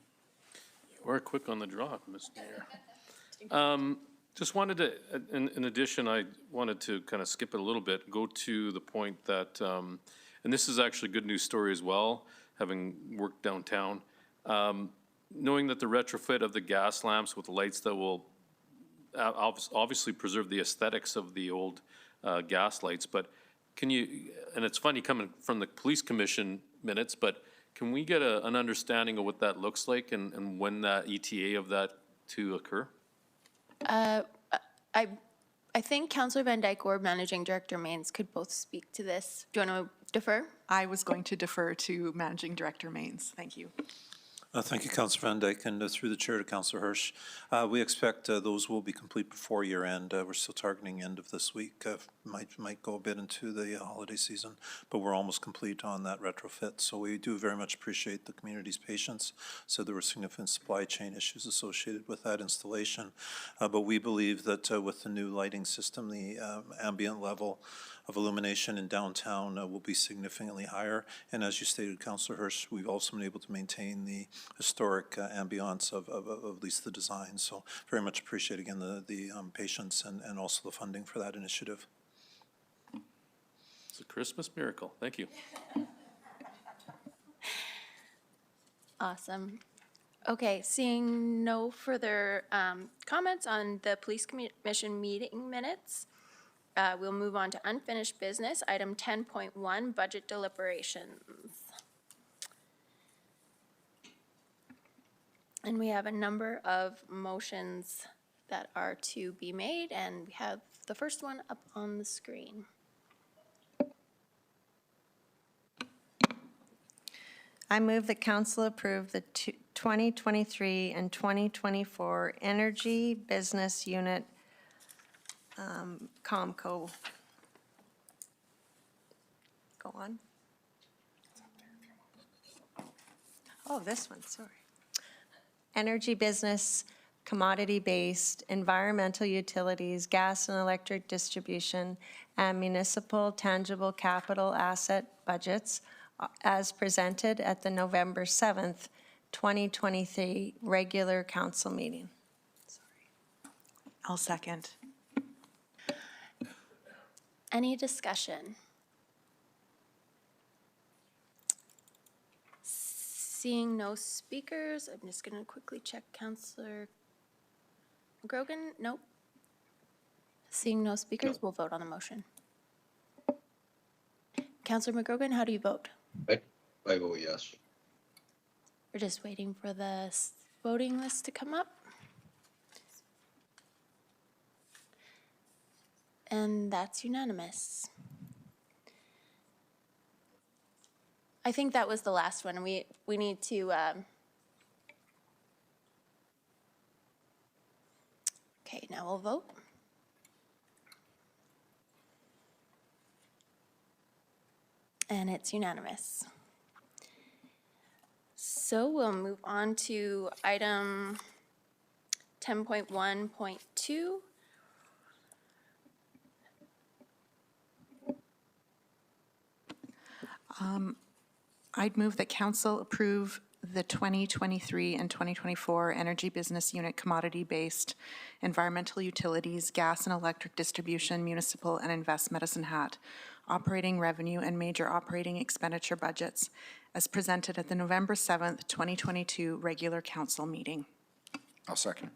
are quick on the draw, Mr. Mayor. Just wanted to, in addition, I wanted to kind of skip it a little bit, go to the point that, and this is actually a good news story as well, having worked downtown. Knowing that the retrofit of the gas lamps with lights that will obviously preserve the aesthetics of the old gas lights, but can you, and it's funny coming from the police commission minutes, but can we get an understanding of what that looks like and when that ETA of that to occur? I think Councillor Van Dyke or Managing Director Mains could both speak to this. Do you want to defer? I was going to defer to Managing Director Mains. Thank you. Thank you, Councillor Van Dyke, and through the chair to Councillor Hirsch. We expect those will be complete before year end. We're still targeting end of this week. Might go a bit into the holiday season, but we're almost complete on that retrofit. So we do very much appreciate the community's patience. So there were significant supply chain issues associated with that installation. But we believe that with the new lighting system, the ambient level of illumination in downtown will be significantly higher. And as you stated, Councillor Hirsch, we've also been able to maintain the historic ambiance of at least the design. So very much appreciate again the patience and also the funding for that initiative. It's a Christmas miracle. Thank you. Awesome. Okay, seeing no further comments on the Police Commission meeting minutes, we'll move on to unfinished business. Item 10.1, budget deliberations. And we have a number of motions that are to be made, and we have the first one up on the screen. I move that council approve the 2023 and 2024 Energy Business Unit Comco. Go on. Oh, this one, sorry. Energy business, commodity-based, environmental utilities, gas and electric distribution, and municipal tangible capital asset budgets as presented at the November 7th, 2023 regular council meeting. I'll second. Any discussion? Seeing no speakers, I'm just going to quickly check Councillor McGrogan. Nope. Seeing no speakers, we'll vote on the motion. Councillor McGrogan, how do you vote? I vote yes. We're just waiting for the voting list to come up. And that's unanimous. I think that was the last one. We need to, okay, now we'll vote. And it's unanimous. So we'll move on to item 10.1.2. I'd move that council approve the 2023 and 2024 Energy Business Unit commodity-based environmental utilities, gas and electric distribution, municipal and Invest Medicine Hat, operating revenue and major operating expenditure budgets as presented at the November 7th, 2022 regular council meeting. I'll second.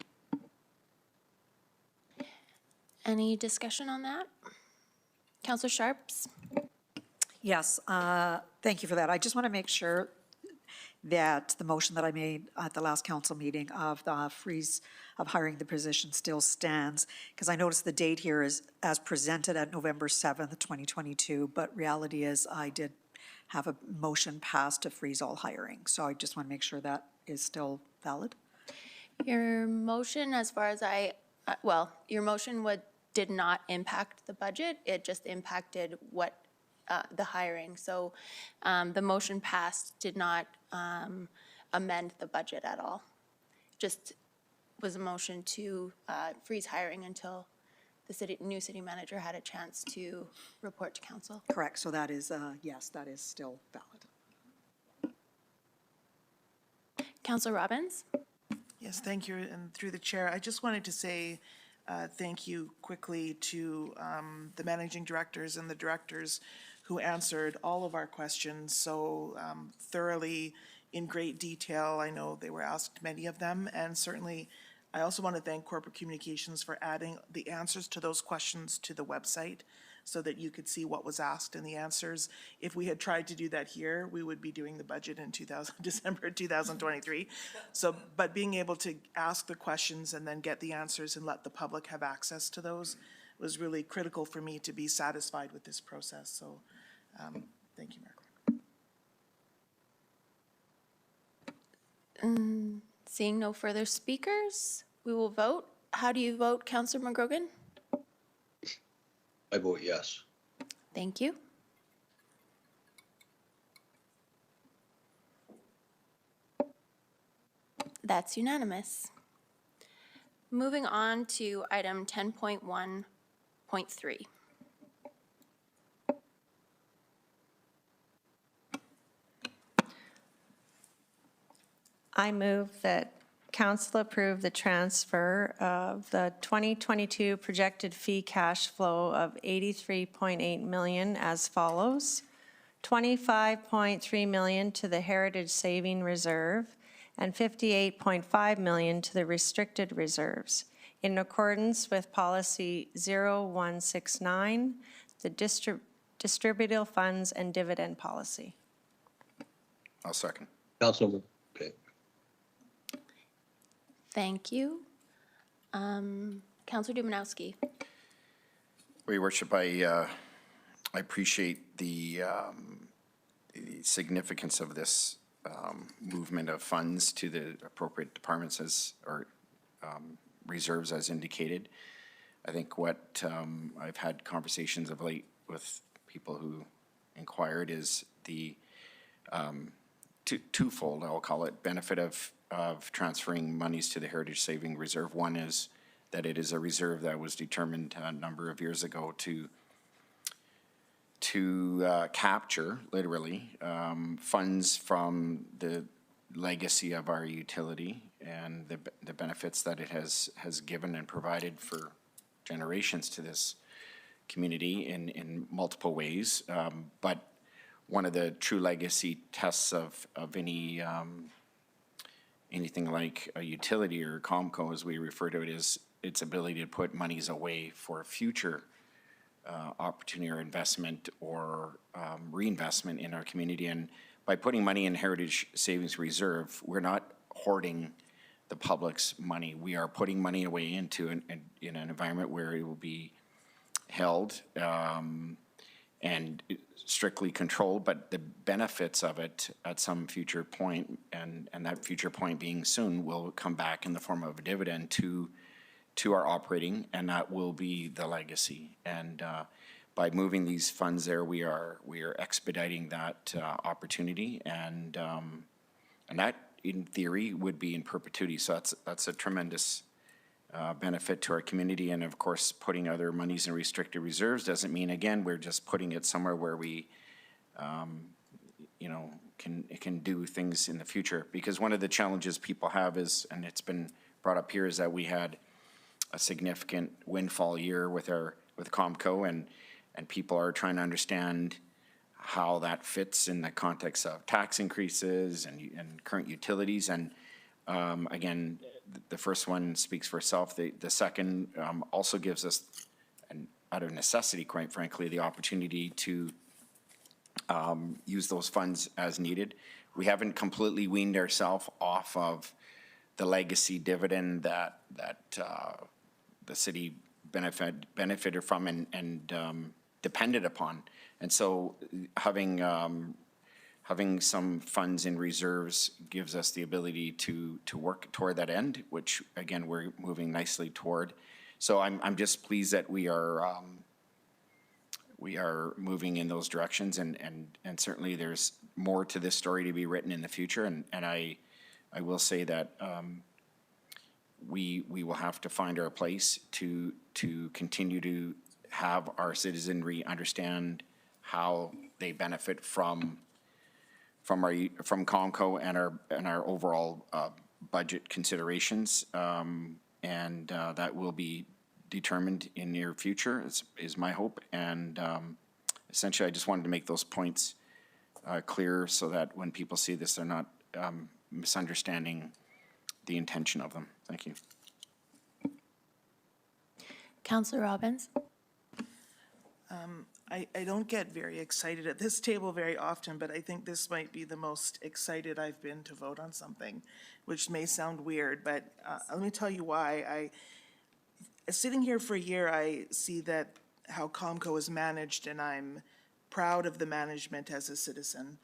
Any discussion on that? Councillor Sharps? Yes, thank you for that. I just want to make sure that the motion that I made at the last council meeting of the freeze of hiring the position still stands, because I noticed the date here is as presented at November 7th, 2022, but reality is I did have a motion passed to freeze all hiring. So I just want to make sure that is still valid. Your motion, as far as your motion did not impact the budget. It just impacted what the hiring. So the motion passed did not amend the budget at all. Just was a motion to freeze hiring until the new city manager had a chance to report to council. Correct, so that is, yes, that is still valid. Councillor Robbins? Yes, thank you, and through the chair, I just wanted to say thank you quickly to the managing directors and the directors who answered all of our questions so thoroughly, in great detail. I know they were asked many of them, and certainly I also want to thank Corporate Communications for adding the answers to those questions to the website so that you could see what was asked and the answers. If we had tried to do that here, we would be doing the budget in December 2023. So, but being able to ask the questions and then get the answers and let the public have access to those was really critical for me to be satisfied with this process. So, thank you, Mayor. Seeing no further speakers, we will vote. How do you vote, Councillor McGrogan? I vote yes. Thank you. That's unanimous. Moving on to item 10.1.3. I move that council approve the transfer of the 2022 projected fee cash flow of 83.8 million as follows. 25.3 million to the Heritage Saving Reserve and 58.5 million to the restricted reserves in accordance with policy 0169, the distributable funds and dividend policy. I'll second. Councilman, okay. Thank you. Councillor Dumanowski. Your Worship, I appreciate the significance of this movement of funds to the appropriate departments or reserves as indicated. I think what I've had conversations of late with people who inquired is the twofold, I'll call it, benefit of transferring monies to the Heritage Saving Reserve. One is that it is a reserve that was determined a number of years ago to capture, literally, funds from the legacy of our utility and the benefits that it has given and provided for generations to this community in multiple ways. But one of the true legacy tests of any anything like a utility or COMCO, as we refer to it, is its ability to put monies away for future opportunity or investment or reinvestment in our community. And by putting money in Heritage Savings Reserve, we're not hoarding the public's money. We are putting money away into in an environment where it will be held and strictly controlled, but the benefits of it at some future point, and that future point being soon, will come back in the form of a dividend to our operating, and that will be the legacy. And by moving these funds there, we are expediting that opportunity, and that, in theory, would be in perpetuity. So that's a tremendous benefit to our community. And of course, putting other monies in restricted reserves doesn't mean, again, we're just putting it somewhere where we, can do things in the future. Because one of the challenges people have is, and it's been brought up here, is that we had a significant windfall year with Comco, and people are trying to understand how that fits in the context of tax increases and current utilities. And again, the first one speaks for itself. The second also gives us, out of necessity, quite frankly, the opportunity to use those funds as needed. We haven't completely weaned ourselves off of the legacy dividend that the city benefited from and depended upon. And so having some funds in reserves gives us the ability to work toward that end, which again we're moving nicely toward. So I'm just pleased that we are moving in those directions, and certainly there's more to this story to be written in the future. And I will say that we will have to find our place to continue to have our citizenry understand how they benefit from Comco and our overall budget considerations, and that will be determined in near future, is my hope. And essentially, I just wanted to make those points clear so that when people see this, they're not misunderstanding the intention of them. Thank you. Councillor Robbins? I don't get very excited at this table very often, but I think this might be the most excited I've been to vote on something, which may sound weird, but let me tell you why. Sitting here for a year, I see that how Comco is managed, and I'm proud of the management as a citizen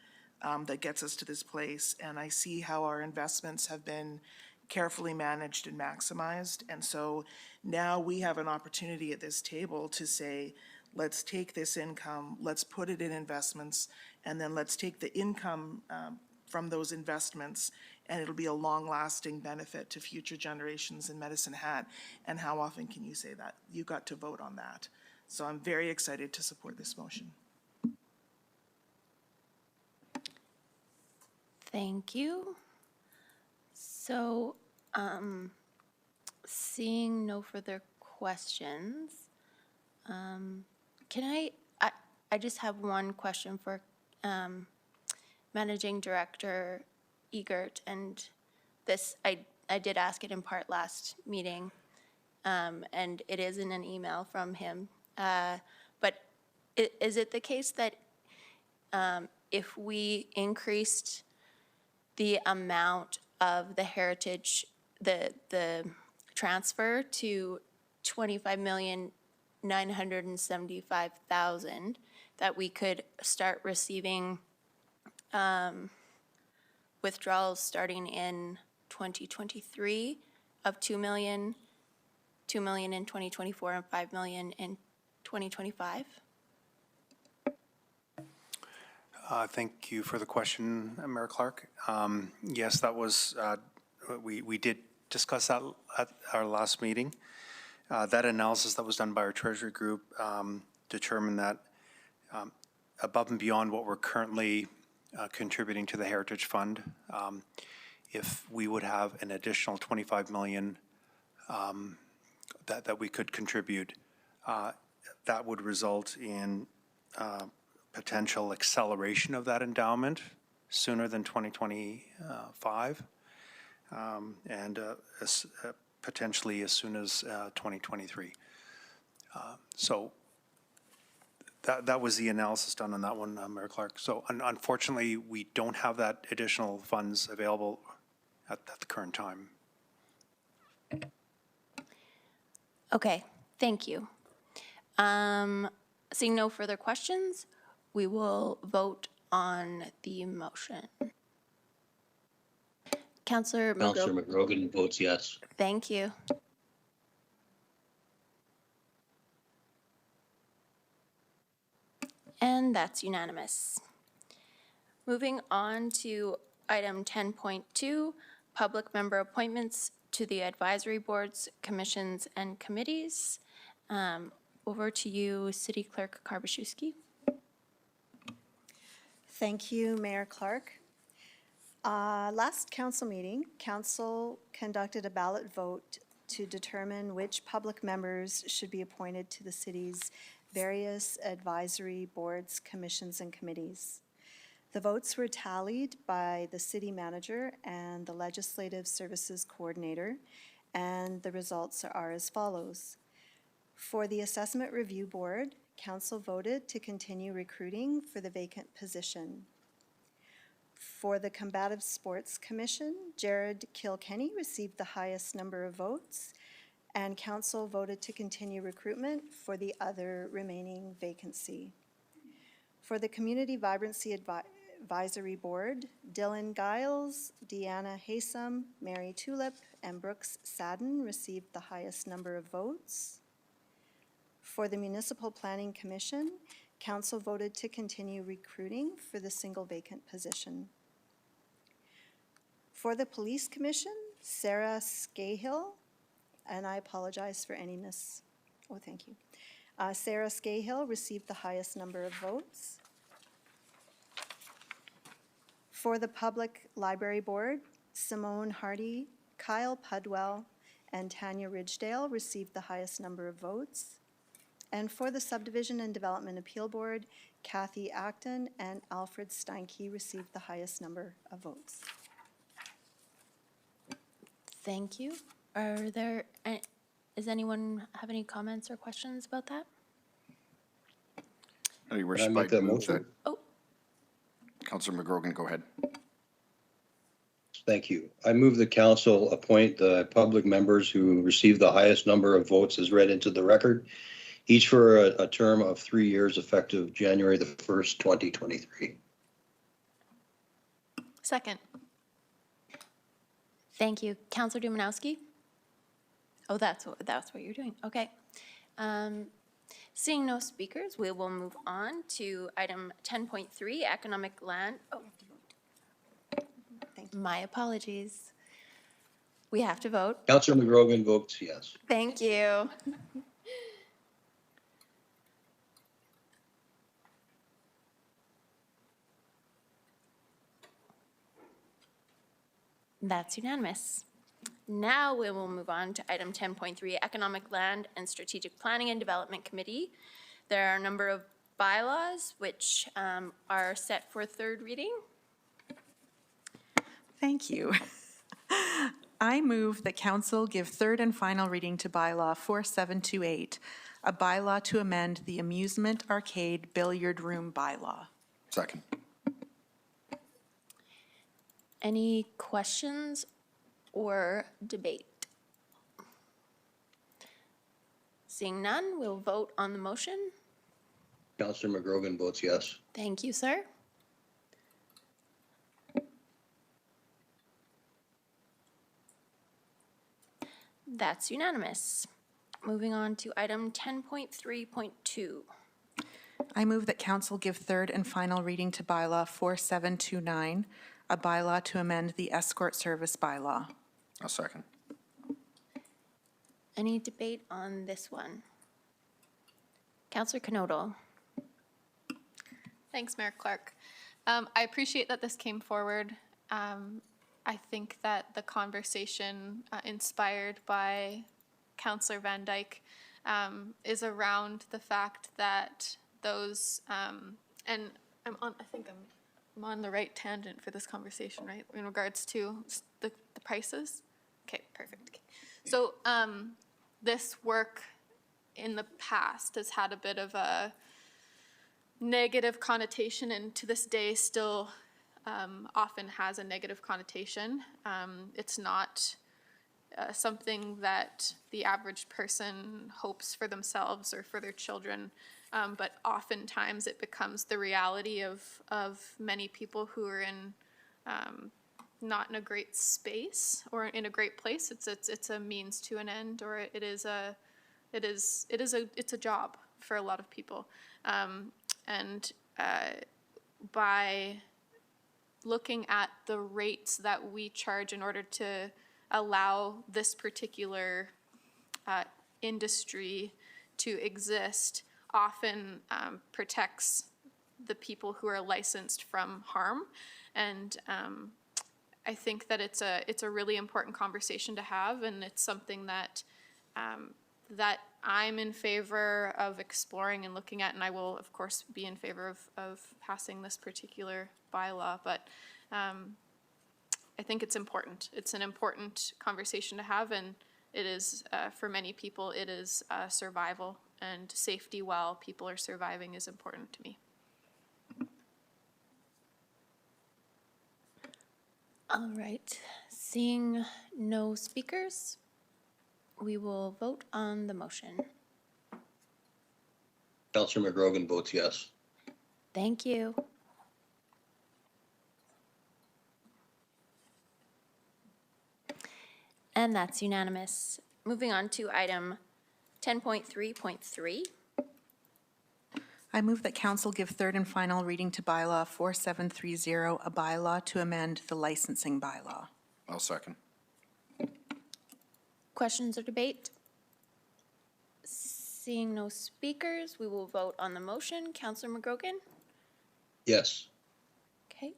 that gets us to this place. And I see how our investments have been carefully managed and maximized. And so now we have an opportunity at this table to say, let's take this income, let's put it in investments, and then let's take the income from those investments, and it'll be a long-lasting benefit to future generations in Medicine Hat. And how often can you say that? You got to vote on that. So I'm very excited to support this motion. Thank you. So, seeing no further questions, I just have one question for Managing Director Egert, and this, I did ask it in part last meeting, and it is in an email from him. But is it the case that if we increased the amount of the heritage, the transfer to 25,975,000, that we could start receiving withdrawals starting in 2023 of 2 million in 2024, and 5 million in 2025? Thank you for the question, Mayor Clark. Yes, that was, we did discuss that at our last meeting. That analysis that was done by our Treasury group determined that above and beyond what we're currently contributing to the Heritage Fund, if we would have an additional 25 million that we could contribute, that would result in potential acceleration of that endowment sooner than 2025, and potentially as soon as 2023. So that was the analysis done on that one, Mayor Clark. So unfortunately, we don't have that additional funds available at the current time. Okay, thank you. Seeing no further questions, we will vote on the motion. Councillor Counselor McGrogan. McGrogan votes yes. Thank you. And that's unanimous. Moving on to item 10.2, public member appointments to the advisory boards, commissions, and committees. Over to you, City Clerk Karbashewski. Thank you, Mayor Clark. Last council meeting, council conducted a ballot vote to determine which public members should be appointed to the city's various advisory boards, commissions, and committees. The votes were tallied by the city manager and the legislative services coordinator, and the results are as follows. For the Assessment Review Board, council voted to continue recruiting for the vacant position. For the Combative Sports Commission, Jared Kilkenny received the highest number of votes, and council voted to continue recruitment for the other remaining vacancy. For the Community Vibrancy Advisory Board, Dylan Giles, Deanna Haysom, Mary Tulip, and Brooks Sadden received the highest number of votes. For the Municipal Planning Commission, council voted to continue recruiting for the single vacant position. For the Police Commission, Sarah Scahill, and I apologize for any thank you. Sarah Scahill received the highest number of votes. For the Public Library Board, Simone Hardy, Kyle Pudwell, and Tanya Ridgedale received the highest number of votes. And for the Subdivision and Development Appeal Board, Kathy Acton and Alfred Steinke received the highest number of votes. Thank you. Does anyone have any comments or questions about that? Your Can I worship, make that move motion? Oh, Councillor McGrogan, go ahead. Thank you. I move the council appoint the public members who receive the highest number of votes as read into the record, each for a term of 3 years effective January the 1st, 2023. Second. thank you. Councillor Dumanowski? Oh, that's what you're doing. Okay. Seeing no speakers, we will move on to item 10.3, economic land. Oh, my apologies. We have to vote. Councilor McGrogan votes yes. Thank you. That's unanimous. Now we will move on to item 10.3, Economic Land and Strategic Planning and Development Committee. There are a number of bylaws which are set for third reading. Thank you. I move that council give third and final reading to bylaw 4728, a bylaw to amend the amusement arcade billiard room bylaw. Second. Any questions or debate? Seeing none, we'll vote on the motion. Councilor McGrogan votes yes. Thank you, sir. That's unanimous. Moving on to item 10.3.2. I move that council give third and final reading to bylaw 4729, a bylaw to amend the escort service bylaw. I'll second. Any debate on this one? Councillor Knodel. Thanks, Mayor Clark. I appreciate that this came forward. I think that the conversation inspired by Councillor Van Dyke is around the fact that those, and I think I'm on the right tangent for this conversation, right? In regards to the prices? Okay, perfect. Okay. So this work in the past has had a bit of a negative connotation, and to this day still often has a negative connotation. It's not something that the average person hopes for themselves or for their children. But oftentimes it becomes the reality of many people who are in not in a great space or in a great place. It's a means to an end, or it's a job for a lot of people. By looking at the rates that we charge in order to allow this particular industry to exist, often protects the people who are licensed from harm. And I think that it's a really important conversation to have, and it's something that that I'm in favor of exploring and looking at, and I will, of course, be in favor of passing this particular bylaw. But I think it's important. It's an important conversation to have, and it is, for many people, it is survival, and safety while people are surviving is important to me. All right, seeing no speakers, we will vote on the motion. Councillor McGrogan votes yes. Thank you. And that's unanimous. Moving on to item 10.3.3. I move that council give third and final reading to bylaw 4730, a bylaw to amend the licensing bylaw. I'll second. Questions or debate? Seeing no speakers, we will vote on the motion. Councillor McGrogan? Yes. Okay.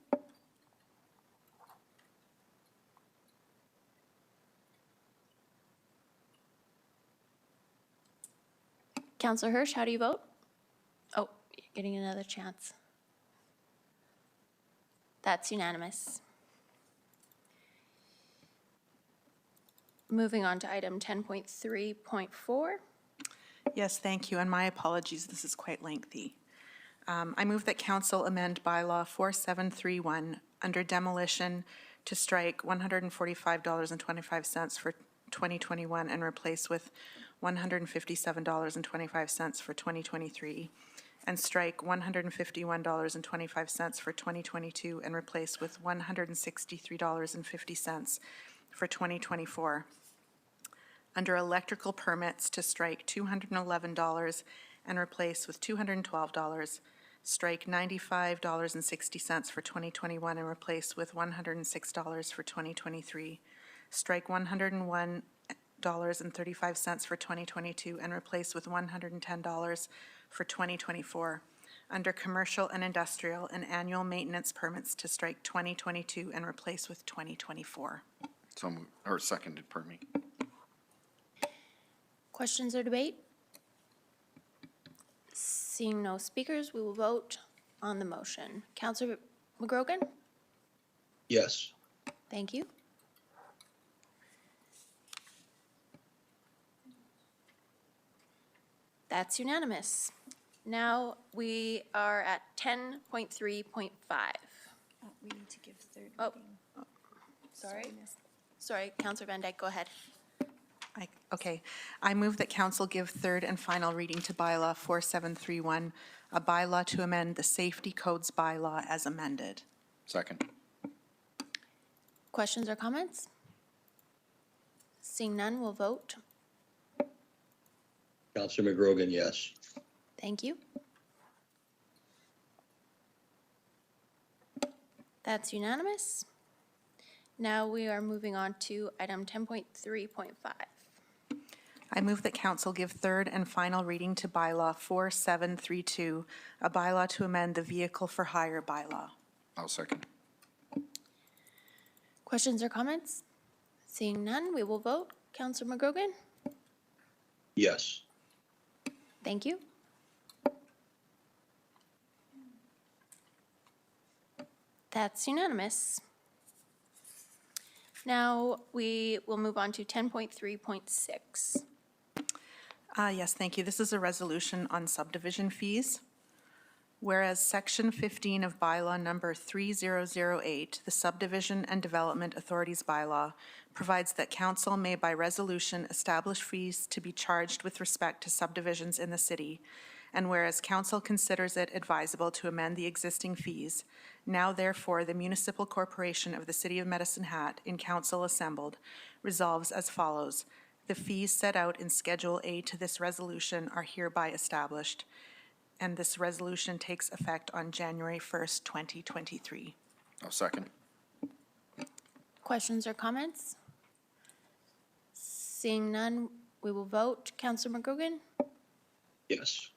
Councillor Hirsch, how do you vote? Oh, you're getting another chance. That's unanimous. Moving on to item 10.3.4. Yes, thank you, and my apologies, this is quite lengthy. I move that council amend bylaw 4731 under demolition to strike $145.25 for 2021 and replace with $157.25 for 2023, and strike $151.25 for 2022 and replace with $163.50 for 2024. Under electrical permits to strike $211 and replace with $212, strike $95.60 for 2021 and replace with $106 for 2023, strike $101.35 for 2022 and replace with $110 for 2024. Under commercial and industrial and annual maintenance permits to strike 2022 and replace with 2024. So, or seconded, pardon me. Questions or debate? Seeing no speakers, we will vote on the motion. Councillor McGrogan? Yes. Thank you. That's unanimous. Now we are at 10.3.5. We need to give third Oh. reading. Sorry. Sorry, Councillor Van Dyke, go ahead. Okay. I move that council give third and final reading to bylaw 4731, a bylaw to amend the safety codes bylaw as amended. Second. Questions or comments? Seeing none, we'll vote. Councillor McGrogan, yes. Thank you. That's unanimous. Now we are moving on to item 10.3.5. I move that council give third and final reading to bylaw 4732, a bylaw to amend the vehicle for hire bylaw. I'll second. Questions or comments? Seeing none, we will vote. Councillor McGrogan? Yes. Thank you. That's unanimous. Now we will move on to 10.3.6. Yes, thank you. This is a resolution on subdivision fees. Whereas Section 15 of Bylaw Number 3008, the Subdivision and Development Authorities Bylaw, provides that council may by resolution establish fees to be charged with respect to subdivisions in the city, and whereas council considers it advisable to amend the existing fees, now therefore the municipal corporation of the City of Medicine Hat, in council assembled, resolves as follows. The fees set out in Schedule A to this resolution are hereby established, and this resolution takes effect on January 1st, 2023. I'll second. Questions or comments? Seeing none, we will vote. Councillor McGrogan? Yes.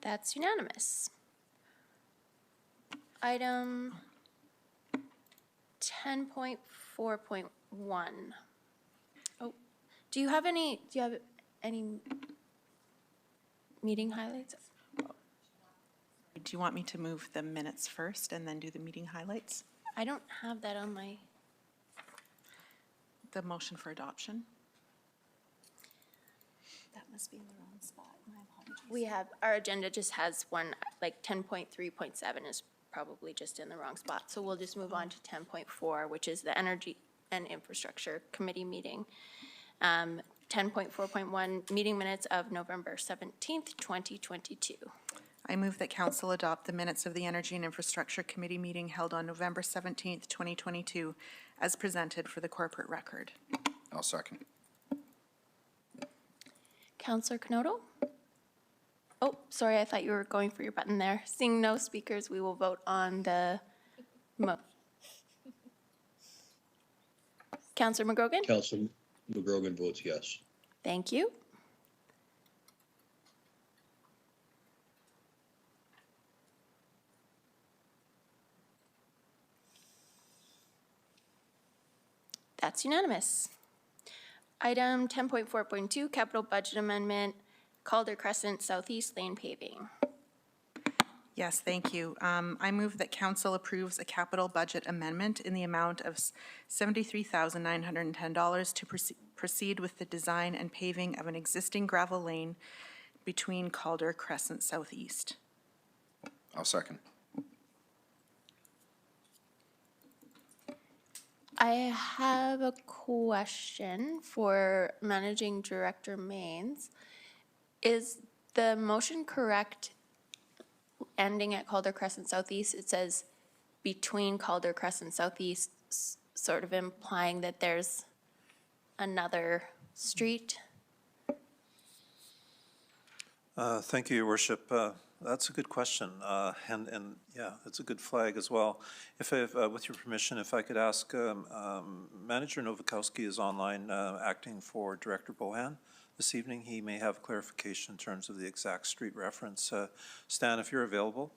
That's unanimous. Item 10.4.1. Oh, do you have any meeting highlights? Do you want me to move the minutes first and then do the meeting highlights? I don't have that on my, The motion for adoption? That must be in the wrong spot. My apologies. we have, our agenda just has one, like 10.3.7 is probably just in the wrong spot. So we'll just move on to 10.4, which is the Energy and Infrastructure Committee meeting. 10.4.1, meeting minutes of November 17th, 2022. I move that council adopt the minutes of the Energy and Infrastructure Committee meeting held on November 17th, 2022, as presented for the corporate record. I'll second. Councillor Canoto? Oh, sorry, I thought you were going for your button there. Seeing no speakers, we will vote on the Councillor McGrogan? Councilor McGrogan votes yes. Thank you. That's unanimous. Item 10.4.2, capital budget amendment, Calder Crescent Southeast Lane paving. Yes, thank you. I move that council approves a capital budget amendment in the amount of $73,910 to proceed with the design and paving of an existing gravel lane between Calder Crescent Southeast. I'll second. I have a question for Managing Director Maines. Is the motion correct ending at Calder Crescent Southeast? It says between Calder Crescent Southeast, sort of implying that there's another street. Thank you, Your Worship. That's a good question, and yeah, it's a good flag as well. If I, with your permission, if I could ask, Manager Novikowski is online, acting for Director Bohan this evening. He may have clarification in terms of the exact street reference. Stan, if you're available.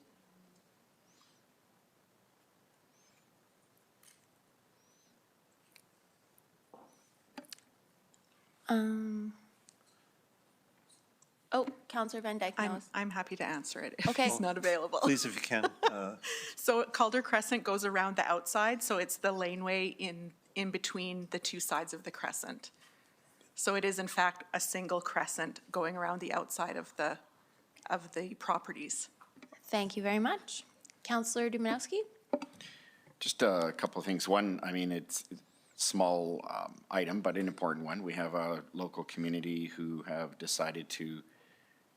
Oh, Councillor Van Dyke knows. I'm happy to answer it if Okay. he's not available. Please, if you can. So Calder Crescent goes around the outside, so it's the laneway in between the two sides of the crescent. So it is in fact a single crescent going around the outside of the properties. Thank you very much. Councillor Dumanowski? Just a couple of things. One, I mean, it's a small item, but an important one. We have a local community who have decided to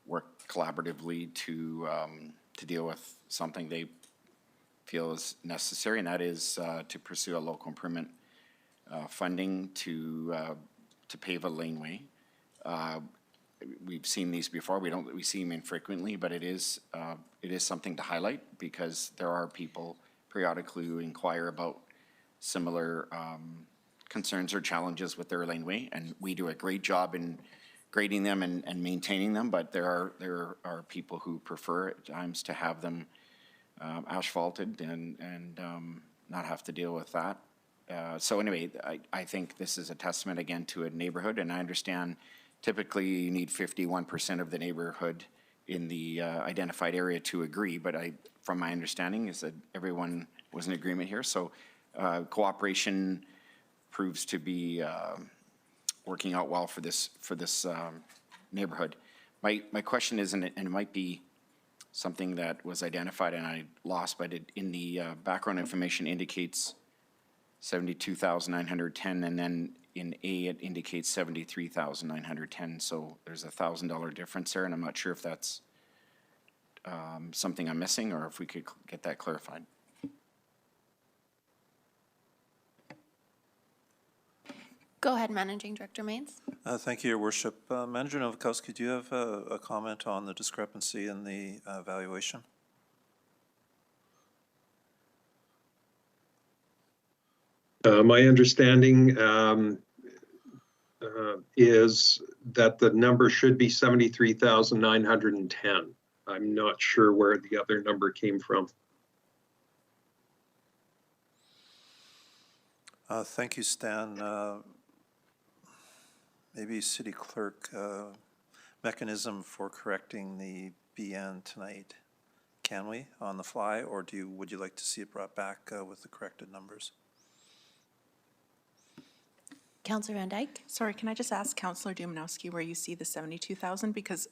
work collaboratively to deal with something they feel is necessary, and that is to pursue a local improvement funding to pave a laneway. We've seen these before. We see them infrequently, but it is something to highlight because there are people periodically who inquire about similar concerns or challenges with their laneway, and we do a great job in grading them and maintaining them, but there are people who prefer at times to have them asphalted and not have to deal with that. So anyway, I think this is a testament again to a neighborhood, and I understand typically you need 51% of the neighborhood in the identified area to agree, but from my understanding is that everyone was in agreement here. So cooperation proves to be working out well for this neighborhood. My question is, and it might be something that was identified and I lost, but it, in the background information indicates 72,910, and then in A it indicates 73,910. So there's $1,000 difference there, and I'm not sure if that's something I'm missing or if we could get that clarified. Go ahead, Managing Director Maines. Thank you, Your Worship. Manager Nowakowski, do you have a comment on the discrepancy in the valuation? My understanding is that the number should be 73,910. I'm not sure where the other number came from. Thank you, Stan. Maybe City Clerk, mechanism for correcting the BN tonight. Can we on the fly, or would you like to see it brought back with the corrected numbers? Councillor Van Dyke. Sorry, can I just ask Councillor Dumanowski where you see the 72,000? Because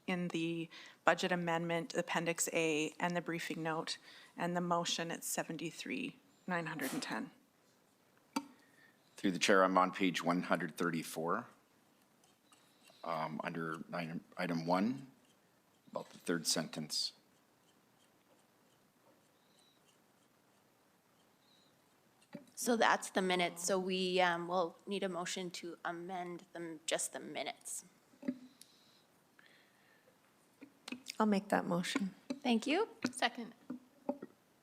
in the budget amendment, Appendix A, and the briefing note, and the motion, it's 73,910. Through the chair, I'm on page 134, under item 1, about the third sentence. So that's the minutes. So we will need a motion to amend just the minutes. I'll make that motion. Thank you. Second.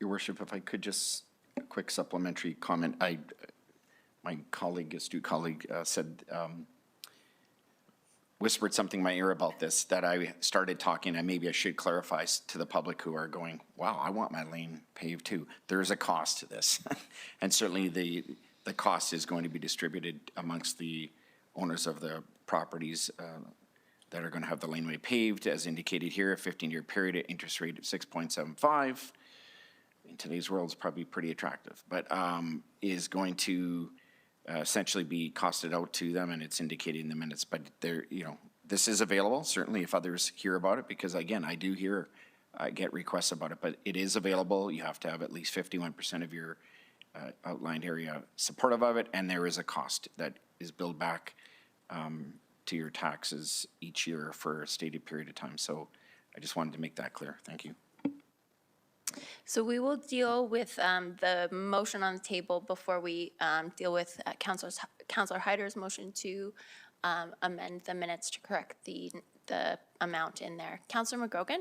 Your Worship, if I could just, a quick supplementary comment. My colleague, astute colleague, said, whispered something in my ear about this, that I started talking, and maybe I should clarify to the public who are going, wow, I want my lane paved too. There's a cost to this. And certainly the cost is going to be distributed amongst the owners of the properties that are going to have the laneway paved, as indicated here, a 15-year period at interest rate of 6.75. In today's world, it's probably pretty attractive, but is going to essentially be costed out to them, and it's indicated in the minutes. But there, this is available, certainly if others hear about it, because again, I do get requests about it, but it is available. You have to have at least 51% of your outlined area supportive of it, and there is a cost that is billed back to your taxes each year for a stated period of time. So I just wanted to make that clear. Thank you. So we will deal with the motion on the table before we deal with Councillor Hyder's motion to amend the minutes to correct the amount in there. Councillor McGrogan?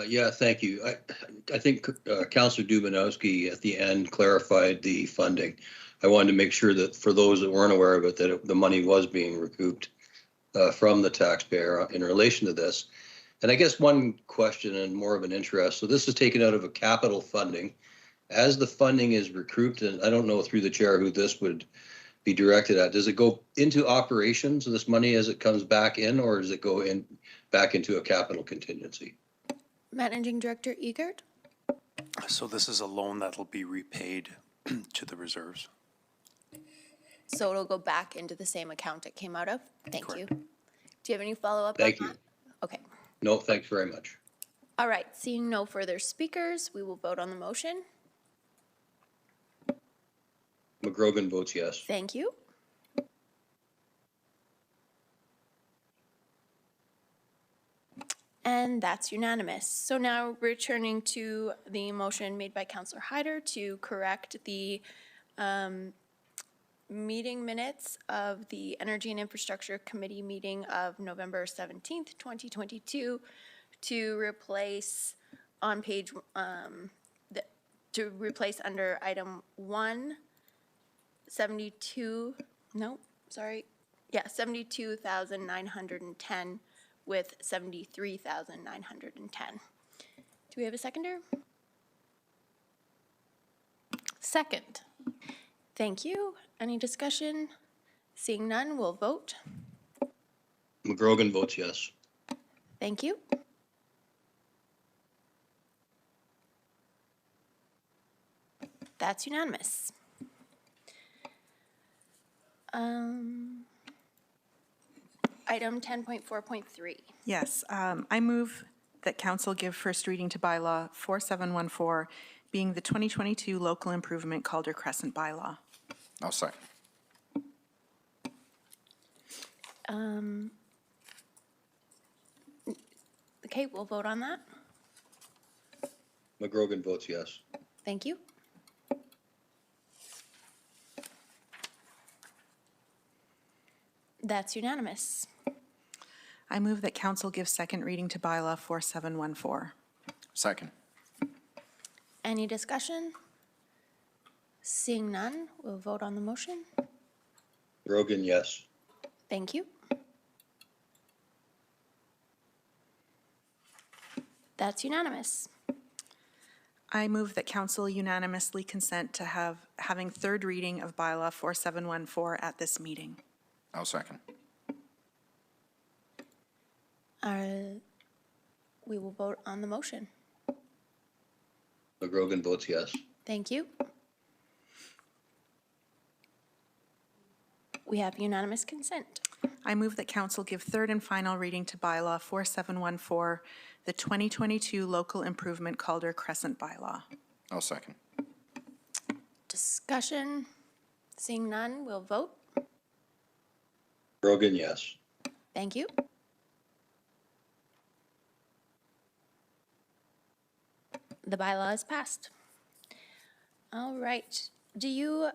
Yeah, thank you. I think Councillor Dubanowski at the end clarified the funding. I wanted to make sure that for those that weren't aware of it, that the money was being recouped from the taxpayer in relation to this. And I guess one question and more of an interest, so this is taken out of a capital funding. As the funding is recouped, and I don't know through the chair who this would be directed at, does it go into operations, this money as it comes back in, or does it go back into a capital contingency? Managing Director Egert? So this is a loan that'll be repaid to the reserves. So it'll go back into the same account it came out of? Thank you. Do you have any follow-up? Thank you. Okay. No, thanks very much. All right, seeing no further speakers, we will vote on the motion. McGrogan votes yes. Thank you. And that's unanimous. So now returning to the motion made by Councillor Hyder to correct the meeting minutes of the Energy and Infrastructure Committee meeting of November 17th, 2022, to replace on page, to replace under item 1, 72,910 with 73,910. Do we have a seconder? Second. Thank you. Any discussion? Seeing none, we'll vote. McGrogan votes yes. Thank you. That's unanimous. Item 10.4.3. Yes, I move that council give first reading to bylaw 4714, being the 2022 local improvement Calder Crescent bylaw. I'll second. Okay, we'll vote on that. McGrogan votes yes. Thank you. That's unanimous. I move that council give second reading to bylaw 4714. Second. Any discussion? Seeing none, we'll vote on the motion. McGrogan, yes. Thank you. That's unanimous. I move that council unanimously consent to having third reading of bylaw 4714 at this meeting. I'll second. We will vote on the motion. McGrogan votes yes. Thank you. We have unanimous consent. I move that council give third and final reading to bylaw 4714, the 2022 local improvement Calder Crescent bylaw. I'll second. Discussion? Seeing none, we'll vote. McGrogan, yes. Thank you. The bylaw is passed. All right. Do you,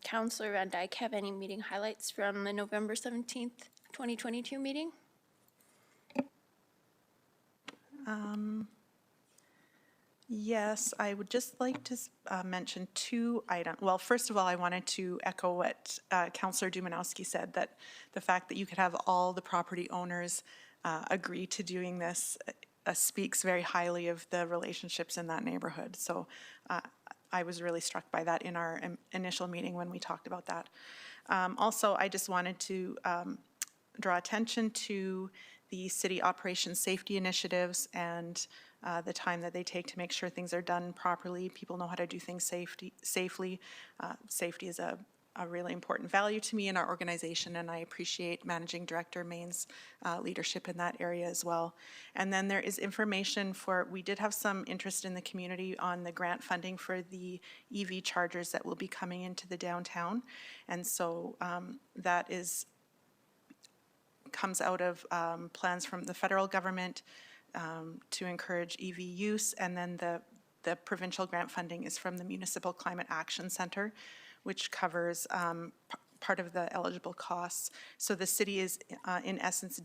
Councillor Van Dyke, have any meeting highlights from the November 17th, 2022 meeting? Yes, I would just like to mention two items. Well, first of all, I wanted to echo what Councillor Dumanowski said, that the fact that you could have all the property owners agree to doing this speaks very highly of the relationships in that neighborhood. So I was really struck by that in our initial meeting when we talked about that. Also, I just wanted to draw attention to the city operations safety initiatives and the time that they take to make sure things are done properly. People know how to do things safely. Safety is a really important value to me in our organization, and I appreciate Managing Director Main's leadership in that area as well. And then there is information we did have some interest in the community on the grant funding for the EV chargers that will be coming into the downtown. And so that comes out of plans from the federal government to encourage EV use, and then the provincial grant funding is from the Municipal Climate Action Center, which covers part of the eligible costs. So the city is, in essence,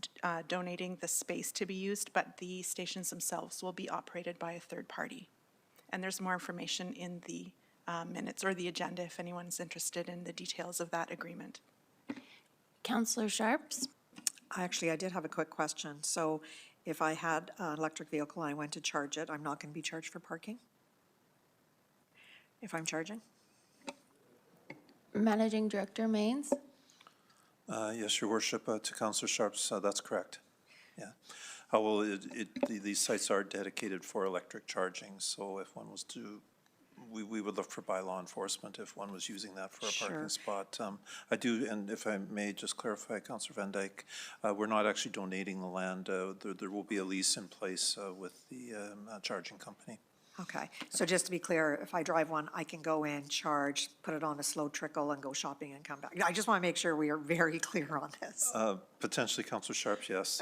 donating the space to be used, but the stations themselves will be operated by a third party. And there's more information in the minutes or the agenda if anyone's interested in the details of that agreement. Councillor Sharps? Actually, I did have a quick question. So if I had an electric vehicle and I went to charge it, I'm not going to be charged for parking? If I'm charging? Managing Director Mains? Yes, Your Worship, to Councillor Sharps, that's correct. Yeah. Well, these sites are dedicated for electric charging, so if one was to, we would look for bylaw enforcement if one was using that for a parking spot. I do, and if I may just clarify, Councillor Van Dyke, we're not actually donating the land. There will be a lease in place with the charging company. Okay, so just to be clear, if I drive one, I can go in, charge, put it on a slow trickle and go shopping and come back. I just want to make sure we are very clear on this. Potentially, Councillor Sharps, yes.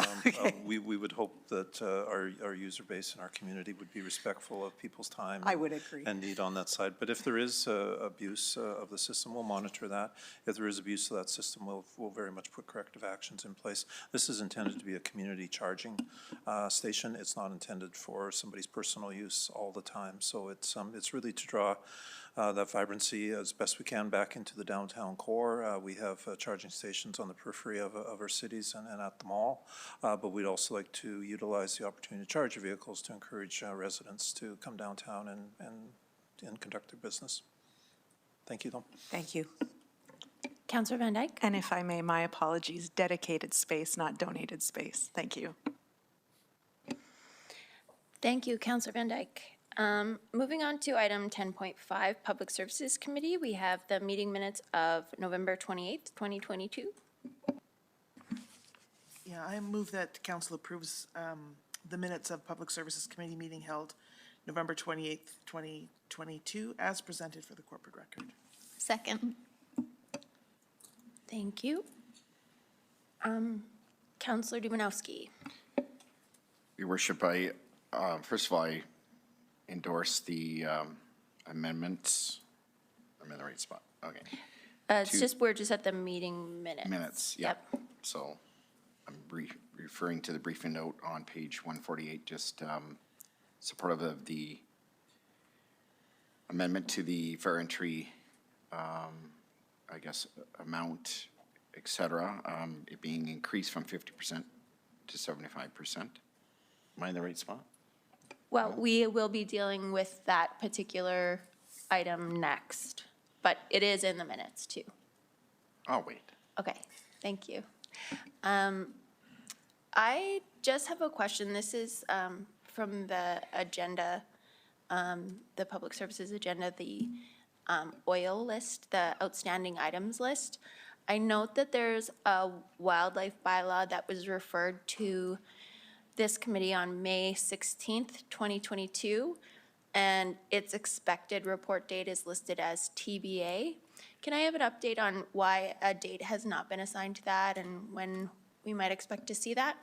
We would hope that our user base and our community would be respectful of people's time. I would agree. And need on that side. But if there is abuse of the system, we'll monitor that. If there is abuse of that system, we'll very much put corrective actions in place. This is intended to be a community charging station. It's not intended for somebody's personal use all the time. So it's really to draw that vibrancy as best we can back into the downtown core. We have charging stations on the periphery of our cities and at the mall, but we'd also like to utilize the opportunity to charge vehicles to encourage residents to come downtown and conduct their business. Thank you, though. Thank you. Councillor Van Dyke? And if I may, my apologies, dedicated space, not donated space. Thank you. Thank you, Councillor Van Dyke. Moving on to item 10.5, Public Services Committee, we have the meeting minutes of November 28th, 2022. Yeah, I move that council approves the minutes of Public Services Committee meeting held November 28th, 2022, as presented for the corporate record. Second. Thank you. Councillor Dumanowski. Your worship, first of all, I endorse the amendments. I'm in the right spot, okay. We're just at the meeting minutes. Minutes, yep. So I'm referring to the briefing note on page 148, just supportive of the amendment to the fair entry, I guess, amount, et cetera, it being increased from 50% to 75%. Am I in the right spot? Well, we will be dealing with that particular item next, but it is in the minutes too. I'll wait. Okay, thank you. I just have a question. This is from the agenda, the Public Services agenda, the oil list, the outstanding items list. I note that there's a wildlife bylaw that was referred to this committee on May 16th, 2022, and its expected report date is listed as TBA. Can I have an update on why a date has not been assigned to that and when we might expect to see that?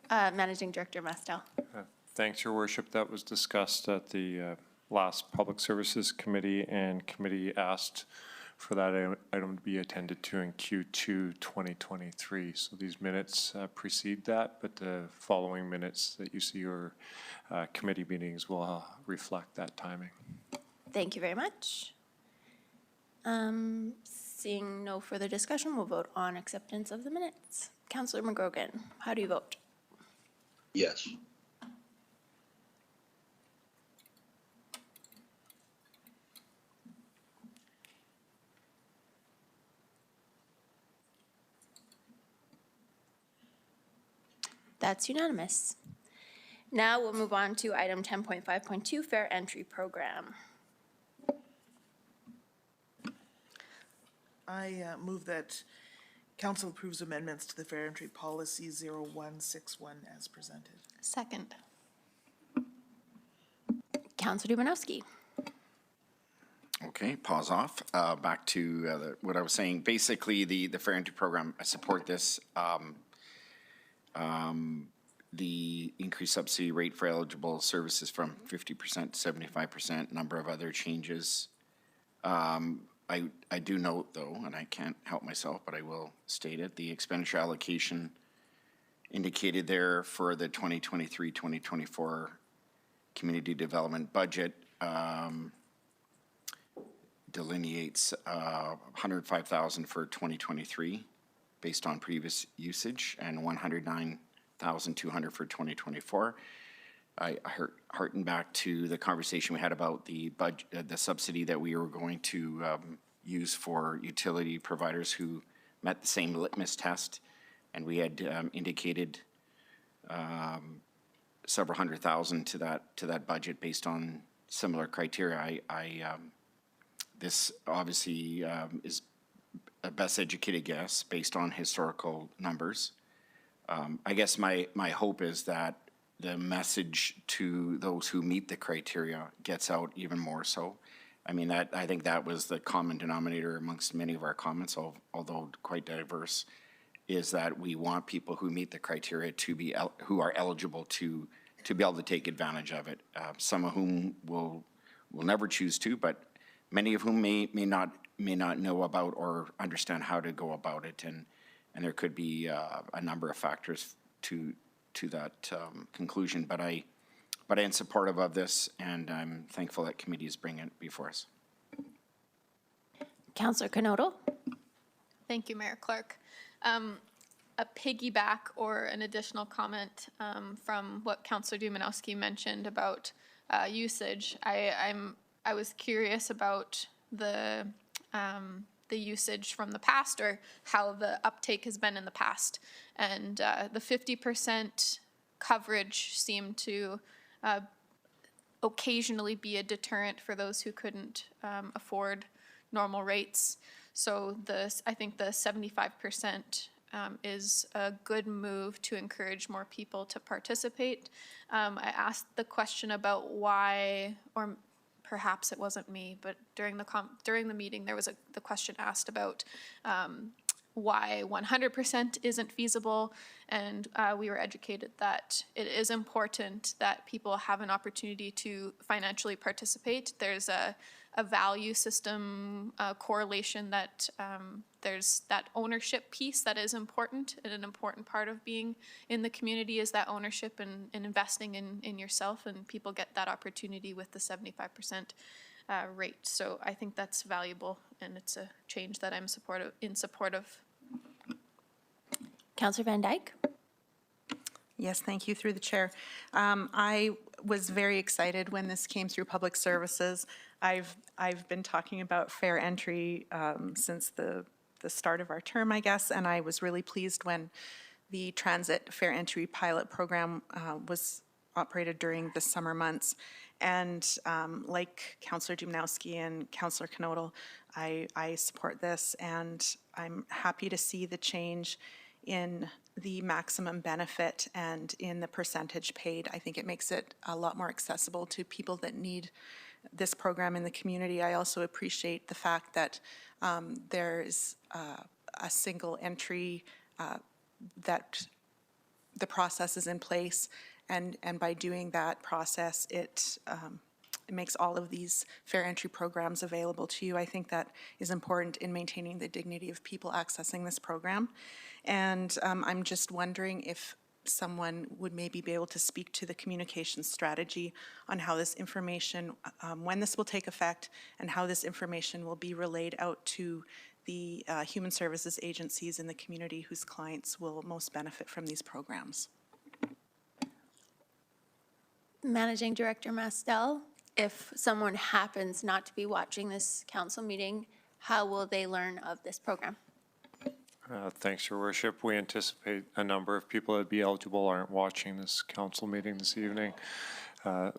Managing Director Mastel. Thanks, Your Worship. That was discussed at the last Public Services Committee, and committee asked for that item to be attended to in Q2 2023. So these minutes precede that, but the following minutes that you see your committee meetings will reflect that timing. Thank you very much. Seeing no further discussion, we'll vote on acceptance of the minutes. Councillor McGrogan, how do you vote? Yes. That's unanimous. Now we'll move on to item 10.5.2, Fair Entry Program. I move that council approves amendments to the fair entry policy 0161 as presented. Second. Councillor Dumanowski. Okay, pause off. Back to what I was saying. Basically, the fair entry program, I support this. The increased subsidy rate for eligible services from 50% to 75%, number of other changes. I do note, though, and I can't help myself, but I will state it, the expenditure allocation indicated there for the 2023-2024 community development budget delineates $105,000 for 2023 based on previous usage and $109,200 for 2024. I hearken back to the conversation we had about the budget, the subsidy that we were going to use for utility providers who met the same litmus test, and we had indicated several $100,000 to that budget based on similar criteria. This obviously is a best educated guess based on historical numbers. I guess my hope is that the message to those who meet the criteria gets out even more so. I mean, I think that was the common denominator amongst many of our comments, although quite diverse, is that we want people who meet the criteria to be, who are eligible to be able to take advantage of it. Some of whom will never choose to, but many of whom may not know about or understand how to go about it, and there could be a number of factors to that conclusion. But I am supportive of this, and I'm thankful that committee is bringing it before us. Councillor Knodel. Thank you, Mayor Clark. A piggyback or an additional comment from what Councillor Dumanowski mentioned about usage. I was curious about the usage from the past, or how the uptake has been in the past. And the 50% coverage seemed to occasionally be a deterrent for those who couldn't afford normal rates. So I think the 75% is a good move to encourage more people to participate. I asked the question about why, or perhaps it wasn't me, but during the meeting there was the question asked about why 100% isn't feasible, and we were educated that it is important that people have an opportunity to financially participate. There's a value system correlation that there's that ownership piece that is important, and an important part of being in the community is that ownership and investing in yourself, and people get that opportunity with the 75% rate. So I think that's valuable, and it's a change that I'm in support of. Councillor Van Dyke? Yes, thank you, through the chair. I was very excited when this came through Public Services. I've been talking about fair entry since the start of our term, I guess, and I was really pleased when the transit fair entry pilot program was operated during the summer months. And like Councillor Dumnowski and Councillor Knodel, I support this, and I'm happy to see the change in the maximum benefit and in the percentage paid. I think it makes it a lot more accessible to people that need this program in the community. I also appreciate the fact that there's a single entry, that the process is in place, and by doing that process, it makes all of these fair entry programs available to you. I think that is important in maintaining the dignity of people accessing this program. And I'm just wondering if someone would maybe be able to speak to the communication strategy on how this information, when this will take effect, and how this information will be relayed out to the human services agencies in the community whose clients will most benefit from these programs. Managing Director Mastel, if someone happens not to be watching this council meeting, how will they learn of this program? Thanks, Your Worship. We anticipate a number of people that be eligible aren't watching this council meeting this evening.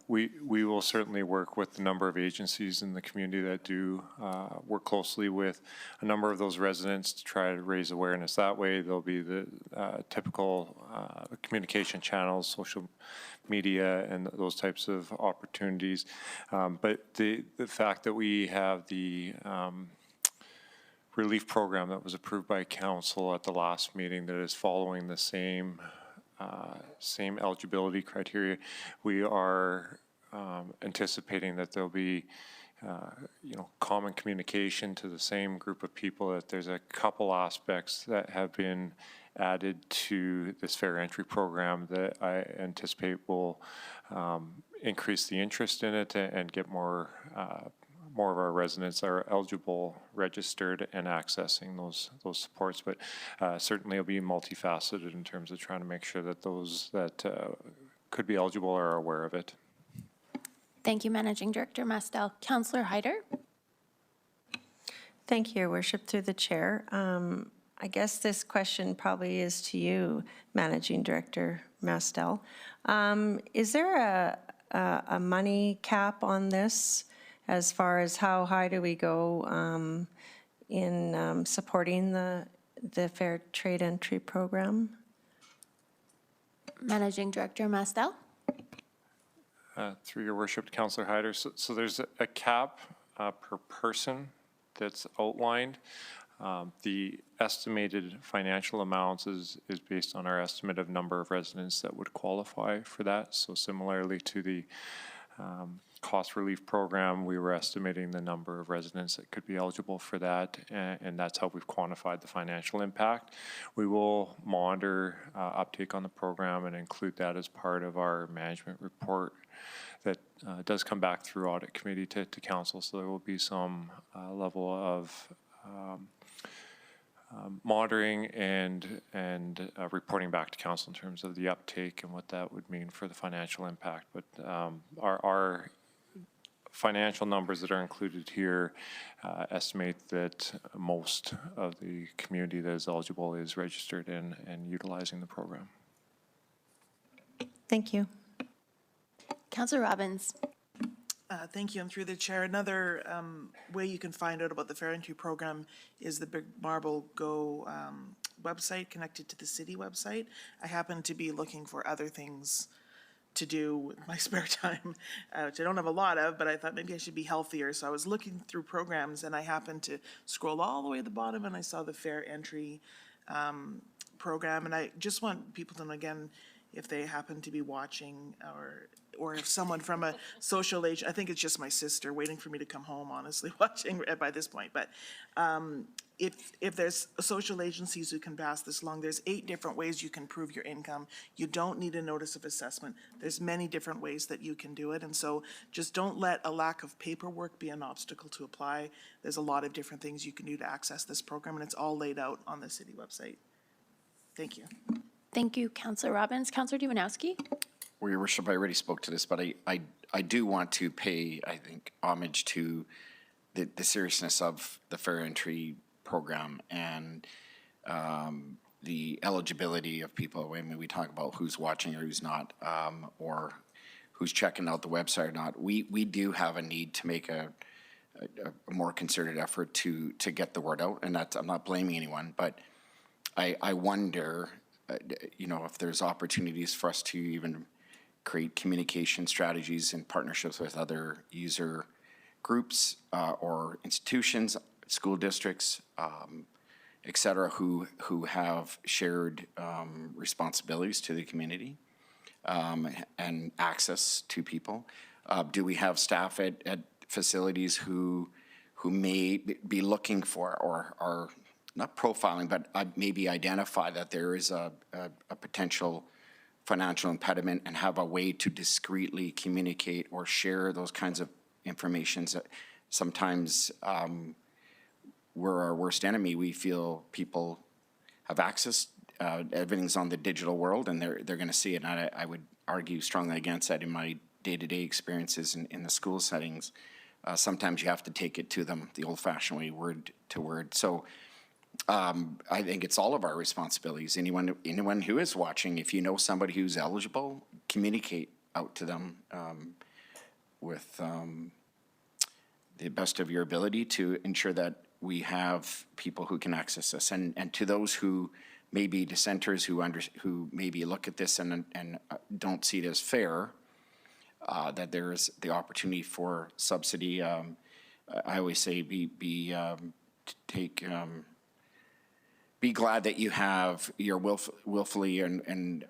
We will certainly work with a number of agencies in the community that do work closely with a number of those residents to try to raise awareness that way. There'll be the typical communication channels, social media, and those types of opportunities. But the fact that we have the relief program that was approved by council at the last meeting that is following the same eligibility criteria, we are anticipating that there'll be common communication to the same group of people, that there's a couple aspects that have been added to this fair entry program that I anticipate will increase the interest in it and get more of our residents are eligible, registered, and accessing those supports. But certainly it'll be multifaceted in terms of trying to make sure that those that could be eligible are aware of it. Thank you, Managing Director Mastel. Councillor Hyder? Thank you, Your Worship, through the chair. I guess this question probably is to you, Managing Director Mastel. Is there a money cap on this? As far as how high do we go in supporting the Fair Trade Entry Program? Managing Director Mastel? Through Your Worship, Councillor Hyder. So there's a cap per person that's outlined. The estimated financial amounts is based on our estimate of number of residents that would qualify for that. So similarly to the cost relief program, we were estimating the number of residents that could be eligible for that, and that's how we've quantified the financial impact. We will monitor uptake on the program and include that as part of our management report that does come back through audit committee to council, so there will be some level of monitoring and reporting back to council in terms of the uptake and what that would mean for the financial impact. But our financial numbers that are included here estimate that most of the community that is eligible is registered and utilizing the program. Thank you. Councillor Robbins. Thank you, and through the chair, another way you can find out about the Fair Entry program is the Big Marble Go website connected to the city website. I happen to be looking for other things to do with my spare time, which I don't have a lot of, but I thought maybe I should be healthier. So I was looking through programs and I happened to scroll all the way to the bottom and I saw the Fair Entry program. And I just want people to know, again, if they happen to be watching or if someone from a social age, I think it's just my sister waiting for me to come home, honestly, watching by this point. But if there's social agencies who can pass this along, there's 8 different ways you can prove your income. You don't need a notice of assessment. There's many different ways that you can do it. And so just don't let a lack of paperwork be an obstacle to apply. There's a lot of different things you can do to access this program, and it's all laid out on the city website. Thank you. Thank you, Councillor Robbins. Councillor Iwanowski? Well, Your Worship, I already spoke to this, but I do want to pay, I think, homage to the seriousness of the Fair Entry program and the eligibility of people. I mean, we talk about who's watching or who's not, or who's checking out the website or not. We do have a need to make a more concerted effort to get the word out, and that's, I'm not blaming anyone, but I wonder, if there's opportunities for us to even create communication strategies and partnerships with other user groups or institutions, school districts, et cetera, who have shared responsibilities to the community and access to people. Do we have staff at facilities who may be looking for or are not profiling, but maybe identify that there is a potential financial impediment and have a way to discreetly communicate or share those kinds of informations that sometimes we're our worst enemy. We feel people have access, everything's on the digital world and they're going to see it. And I would argue strongly against that in my day-to-day experiences in the school settings. Sometimes you have to take it to them the old-fashioned way, word to word. So I think it's all of our responsibilities. Anyone who is watching, if you know somebody who's eligible, communicate out to them with the best of your ability to ensure that we have people who can access this. And to those who may be dissenters who maybe look at this and don't see it as fair, that there is the opportunity for subsidy. I always say be glad that you're willfully and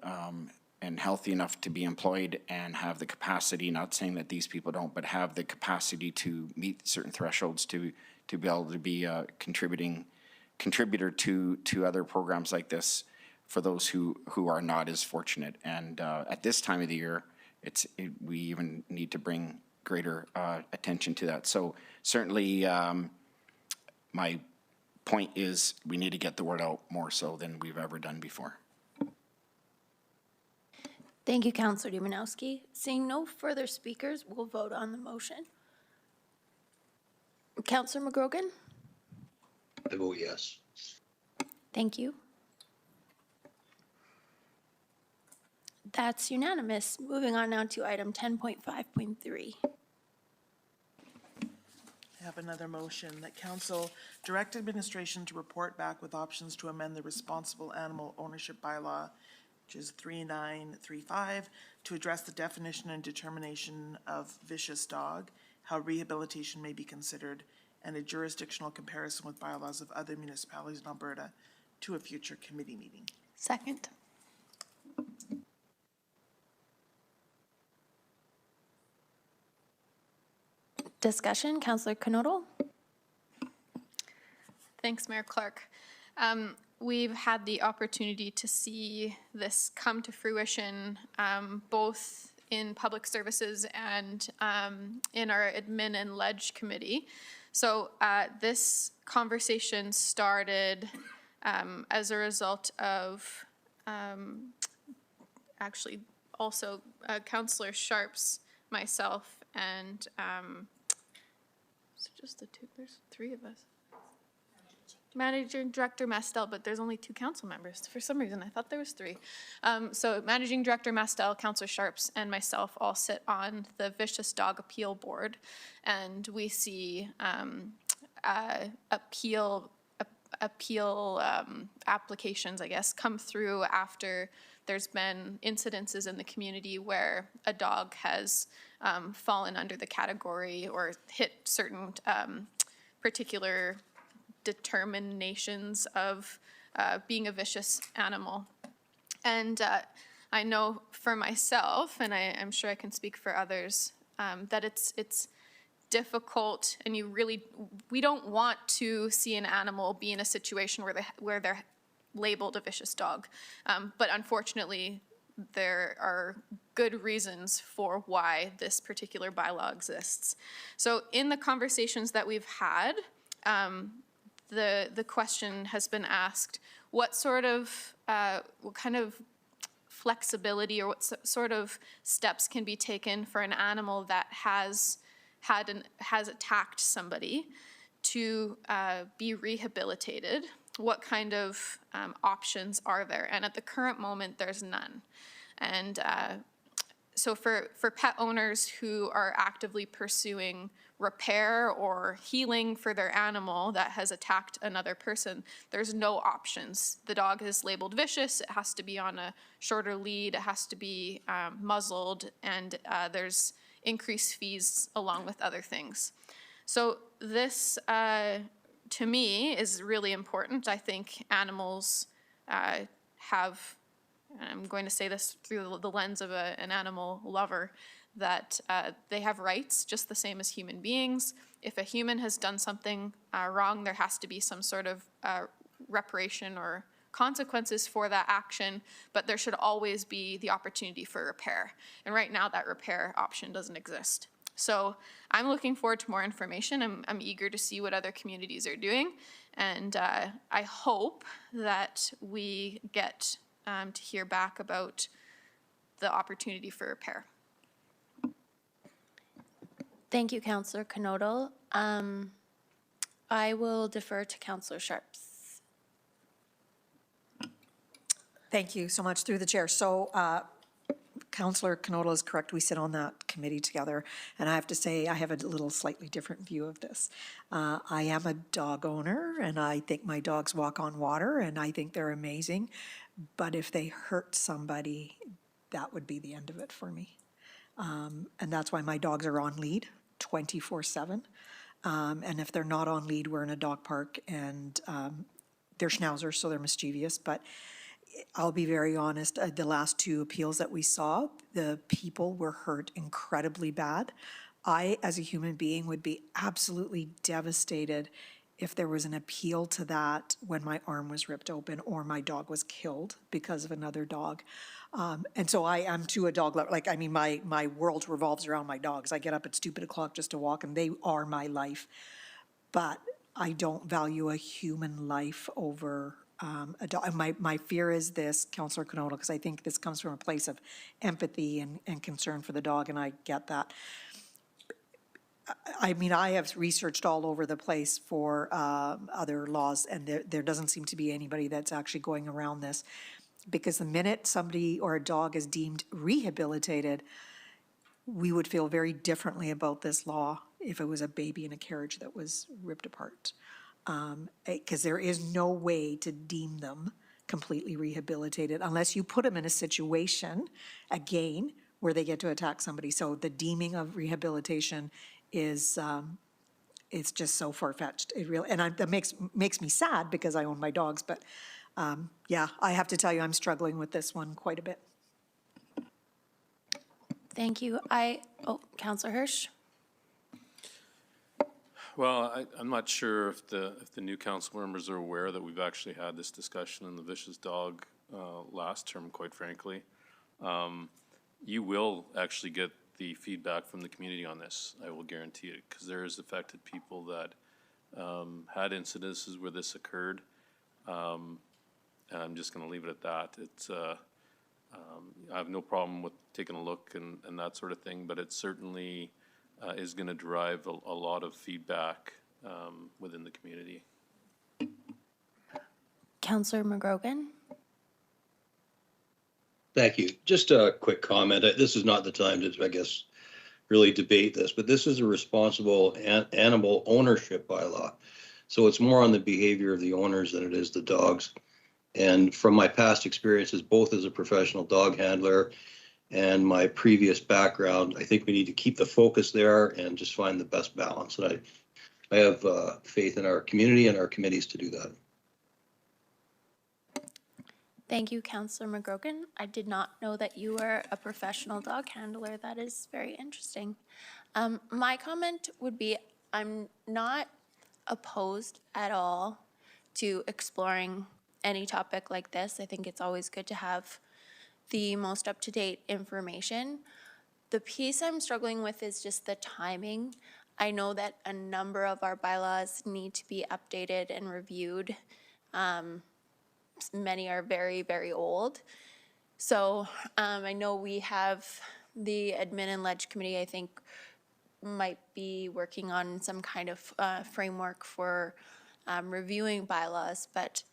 healthy enough to be employed and have the capacity, not saying that these people don't, but have the capacity to meet certain thresholds to be able to be a contributor to other programs like this for those who are not as fortunate. And at this time of the year, we even need to bring greater attention to that. So certainly my point is we need to get the word out more so than we've ever done before. Thank you, Councillor Iwanowski. Seeing no further speakers, we'll vote on the motion. Councillor McGrogan? I vote yes. Thank you. That's unanimous. Moving on now to item 10.5.3. I have another motion that council direct administration to report back with options to amend the responsible animal ownership bylaw, which is 3935, to address the definition and determination of vicious dog, how rehabilitation may be considered, and a jurisdictional comparison with bylaws of other municipalities in Alberta to a future committee meeting. Second. Discussion, Councillor Knodel? Thanks, Mayor Clark. We've had the opportunity to see this come to fruition, both in public services and in our admin and ledge committee. So this conversation started as a result of actually also Councillor Sharp's, myself, and so just the two, there's 3 of us. Managing Director Mastel, but there's only 2 council members. For some reason, I thought there was 3. So Managing Director Mastel, Councillor Sharps, and myself all sit on the Vicious Dog Appeal Board, and we see appeal applications, I guess, come through after there's been incidences in the community where a dog has fallen under the category or hit certain particular determinations of being a vicious animal. And I know for myself, and I'm sure I can speak for others, that it's difficult, and we don't want to see an animal be in a situation where they're labeled a vicious dog. But unfortunately, there are good reasons for why this particular bylaw exists. So in the conversations that we've had, the question has been asked, what kind of flexibility or what sort of steps can be taken for an animal that has attacked somebody to be rehabilitated? What kind of options are there? And at the current moment, there's none. And so for pet owners who are actively pursuing repair or healing for their animal that has attacked another person, there's no options. The dog is labeled vicious, it has to be on a shorter lead, it has to be muzzled, and there's increased fees along with other things. So this, to me, is really important. I think animals have, and I'm going to say this through the lens of an animal lover, that they have rights just the same as human beings. If a human has done something wrong, there has to be some sort of reparation or consequences for that action, but there should always be the opportunity for repair. And right now that repair option doesn't exist. So I'm looking forward to more information. I'm eager to see what other communities are doing. And I hope that we get to hear back about the opportunity for repair. Thank you, Councillor Knodel. I will defer to Councillor Sharps. Thank you so much, through the chair. So Councillor Knodel is correct. We sit on that committee together. And I have to say, I have a little slightly different view of this. I am a dog owner, and I think my dogs walk on water, and I think they're amazing. But if they hurt somebody, that would be the end of it for me. And that's why my dogs are on lead 24/7. And if they're not on lead, we're in a dog park, and they're schnauzers, so they're mischievous. But I'll be very honest, the last 2 appeals that we saw, the people were hurt incredibly bad. I, as a human being, would be absolutely devastated if there was an appeal to that when my arm was ripped open or my dog was killed because of another dog. And so I am too a dog lover. Like, I mean, my world revolves around my dogs. I get up at stupid o'clock just to walk, and they are my life. But I don't value a human life over a dog. My fear is this, Councillor Knodel, because I think this comes from a place of empathy and concern for the dog, and I get that. I mean, I have researched all over the place for other laws, and there doesn't seem to be anybody that's actually going around this. Because the minute somebody or a dog is deemed rehabilitated, we would feel very differently about this law if it was a baby in a carriage that was ripped apart. Because there is no way to deem them completely rehabilitated unless you put them in a situation, again, where they get to attack somebody. So the deeming of rehabilitation is, it's just so far-fetched. It really, and that makes me sad because I own my dogs, but yeah, I have to tell you, I'm struggling with this one quite a bit. Thank you. Councillor Hirsch. Well, I'm not sure if the new council members are aware that we've actually had this discussion in the vicious dog last term, quite frankly. You will actually get the feedback from the community on this, I will guarantee it, because there is affected people that had incidences where this occurred. And I'm just going to leave it at that. It's I have no problem with taking a look and that sort of thing, but it certainly is going to drive a lot of feedback within the community. Councillor McGrogan? Thank you. Just a quick comment. This is not the time to, I guess, really debate this, but this is a responsible animal ownership bylaw. So it's more on the behavior of the owners than it is the dogs. And from my past experiences, both as a professional dog handler and my previous background, I think we need to keep the focus there and just find the best balance. And I have faith in our community and our committees to do that. Thank you, Councillor McGrogan. I did not know that you were a professional dog handler. That is very interesting. My comment would be, I'm not opposed at all to exploring any topic like this. I think it's always good to have the most up-to-date information. The piece I'm struggling with is just the timing. I know that a number of our bylaws need to be updated and reviewed. Many are very, very old. So I know we have the Admin and Ledge Committee, I think, might be working on some kind of framework for reviewing bylaws, but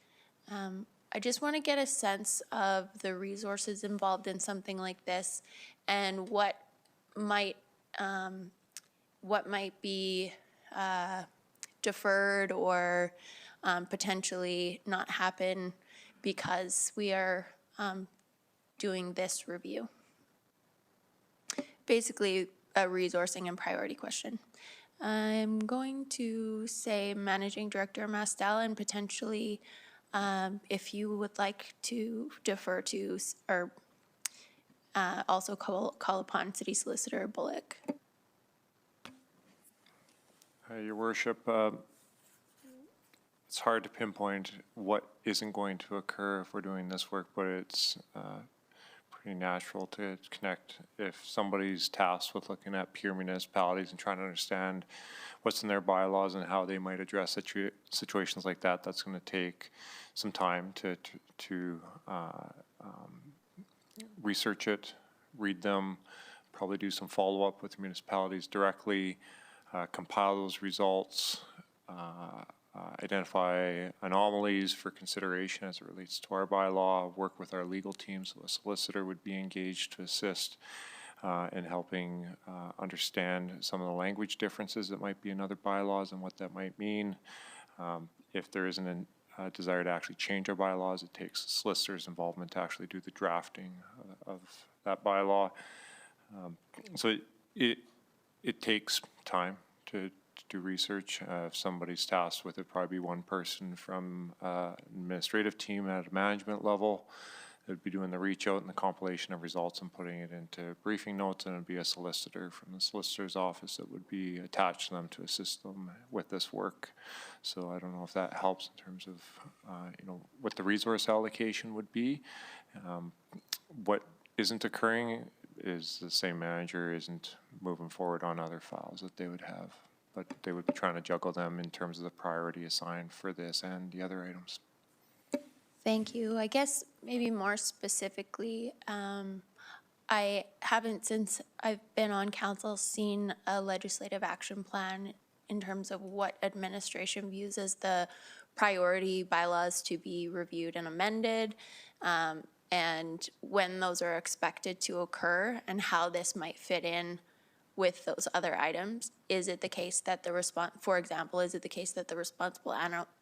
I just want to get a sense of the resources involved in something like this and what might be deferred or potentially not happen because we are doing this review. Basically, a resourcing and priority question. I'm going to say Managing Director Mastel, and potentially if you would like to defer to or also call upon City Solicitor Bullock. Your Worship, it's hard to pinpoint what isn't going to occur if we're doing this work, but it's pretty natural to connect. If somebody's tasked with looking at peer municipalities and trying to understand what's in their bylaws and how they might address situations like that, that's going to take some time to research it, read them, probably do some follow-up with municipalities directly, compile those results, identify anomalies for consideration as it relates to our bylaw, work with our legal team, so a solicitor would be engaged to assist in helping understand some of the language differences that might be in other bylaws and what that might mean. If there isn't a desire to actually change our bylaws, it takes solicitor's involvement to actually do the drafting of that bylaw. So it takes time to do research. If somebody's tasked with it, probably one person from an administrative team at a management level that would be doing the reach out and the compilation of results and putting it into briefing notes, and it would be a solicitor from the solicitor's office that would be attached to them to assist them with this work. So I don't know if that helps in terms of what the resource allocation would be. What isn't occurring is the same manager isn't moving forward on other files that they would have, but they would be trying to juggle them in terms of the priority assigned for this and the other items. Thank you. I guess maybe more specifically, I haven't, since I've been on council, seen a legislative action plan in terms of what administration views as the priority bylaws to be reviewed and amended, and when those are expected to occur and how this might fit in with those other items. Is it the case that for example, is it the case that the responsible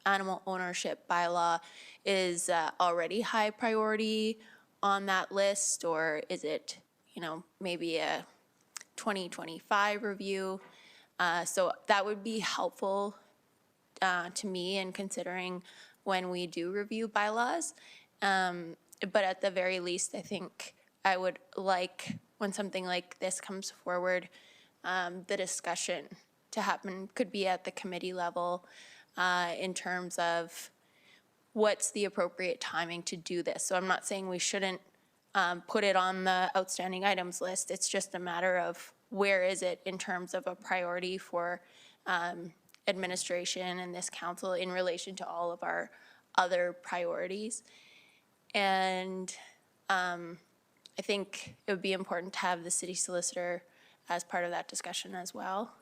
animal ownership bylaw is already high priority on that list, or is it, maybe a 2025 review? So that would be helpful to me in considering when we do review bylaws. But at the very least, I think I would like, when something like this comes forward, the discussion to happen could be at the committee level in terms of what's the appropriate timing to do this. So I'm not saying we shouldn't put it on the outstanding items list. It's just a matter of where is it in terms of a priority for administration and this council in relation to all of our other priorities. And I think it would be important to have the city solicitor as part of that discussion as well.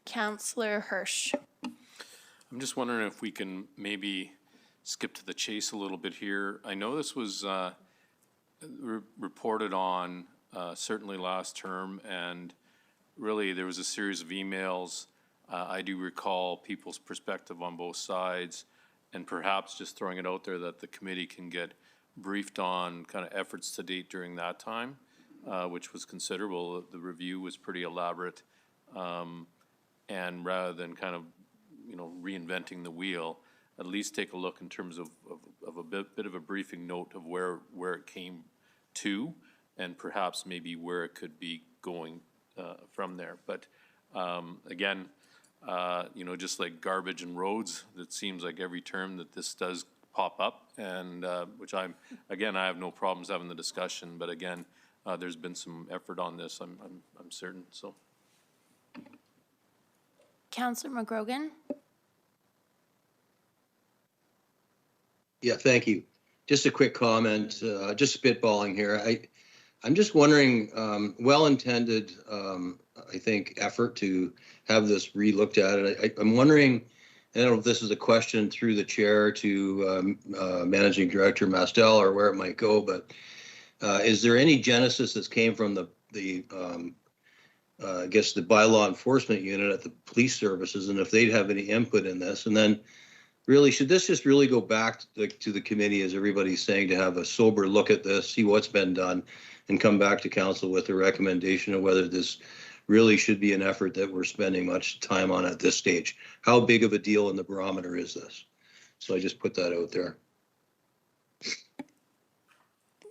Councillor Hirsch. I'm just wondering if we can maybe skip to the chase a little bit here. I know this was reported on certainly last term, and really there was a series of emails. I do recall people's perspective on both sides, and perhaps just throwing it out there that the committee can get briefed on kind of efforts to date during that time, which was considerable. The review was pretty elaborate, and rather than kind of, you know, reinventing the wheel, at least take a look in terms of a bit of a briefing note of where it came to, and perhaps maybe where it could be going from there. But again, you know, just like garbage and roads, it seems like every term that this does pop up, and which I have no problems having the discussion, but again, there's been some effort on this, I'm certain, so. Councillor McGrogan? Yeah, thank you. Just a quick comment, just spitballing here. I'm just wondering, well-intended, I think, effort to have this re-looked at. I'm wondering, I don't know if this is a question through the chair to Managing Director Mastel or where it might go, but is there any genesis that's came from I guess the bylaw enforcement unit at the police services, and if they'd have any input in this? And then really, should this just really go back to the committee, as everybody's saying, to have a sober look at this, see what's been done, and come back to council with a recommendation of whether this really should be an effort that we're spending much time on at this stage? How big of a deal in the barometer is this? So I just put that out there.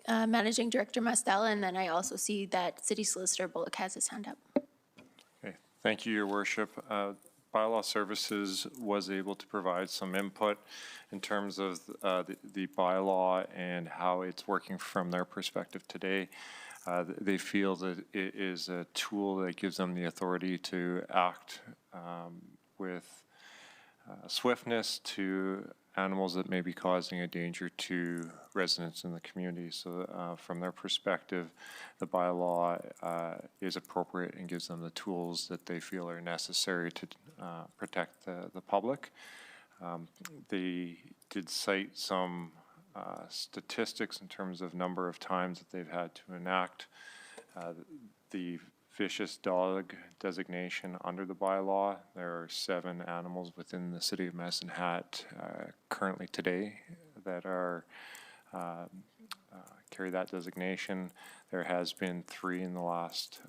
Managing Director Mastel, and then I also see that City Solicitor Bullock has his hand up. Okay, thank you, Your Worship. Bylaw Services was able to provide some input in terms of the bylaw and how it's working from their perspective today. They feel that it is a tool that gives them the authority to act with swiftness to animals that may be causing a danger to residents in the community. So from their perspective, the bylaw is appropriate and gives them the tools that they feel are necessary to protect the public. They did cite some statistics in terms of number of times that they've had to enact the vicious dog designation under the bylaw. There are 7 animals within the city of Medicine Hat currently today that are carry that designation. There has been 3 in the last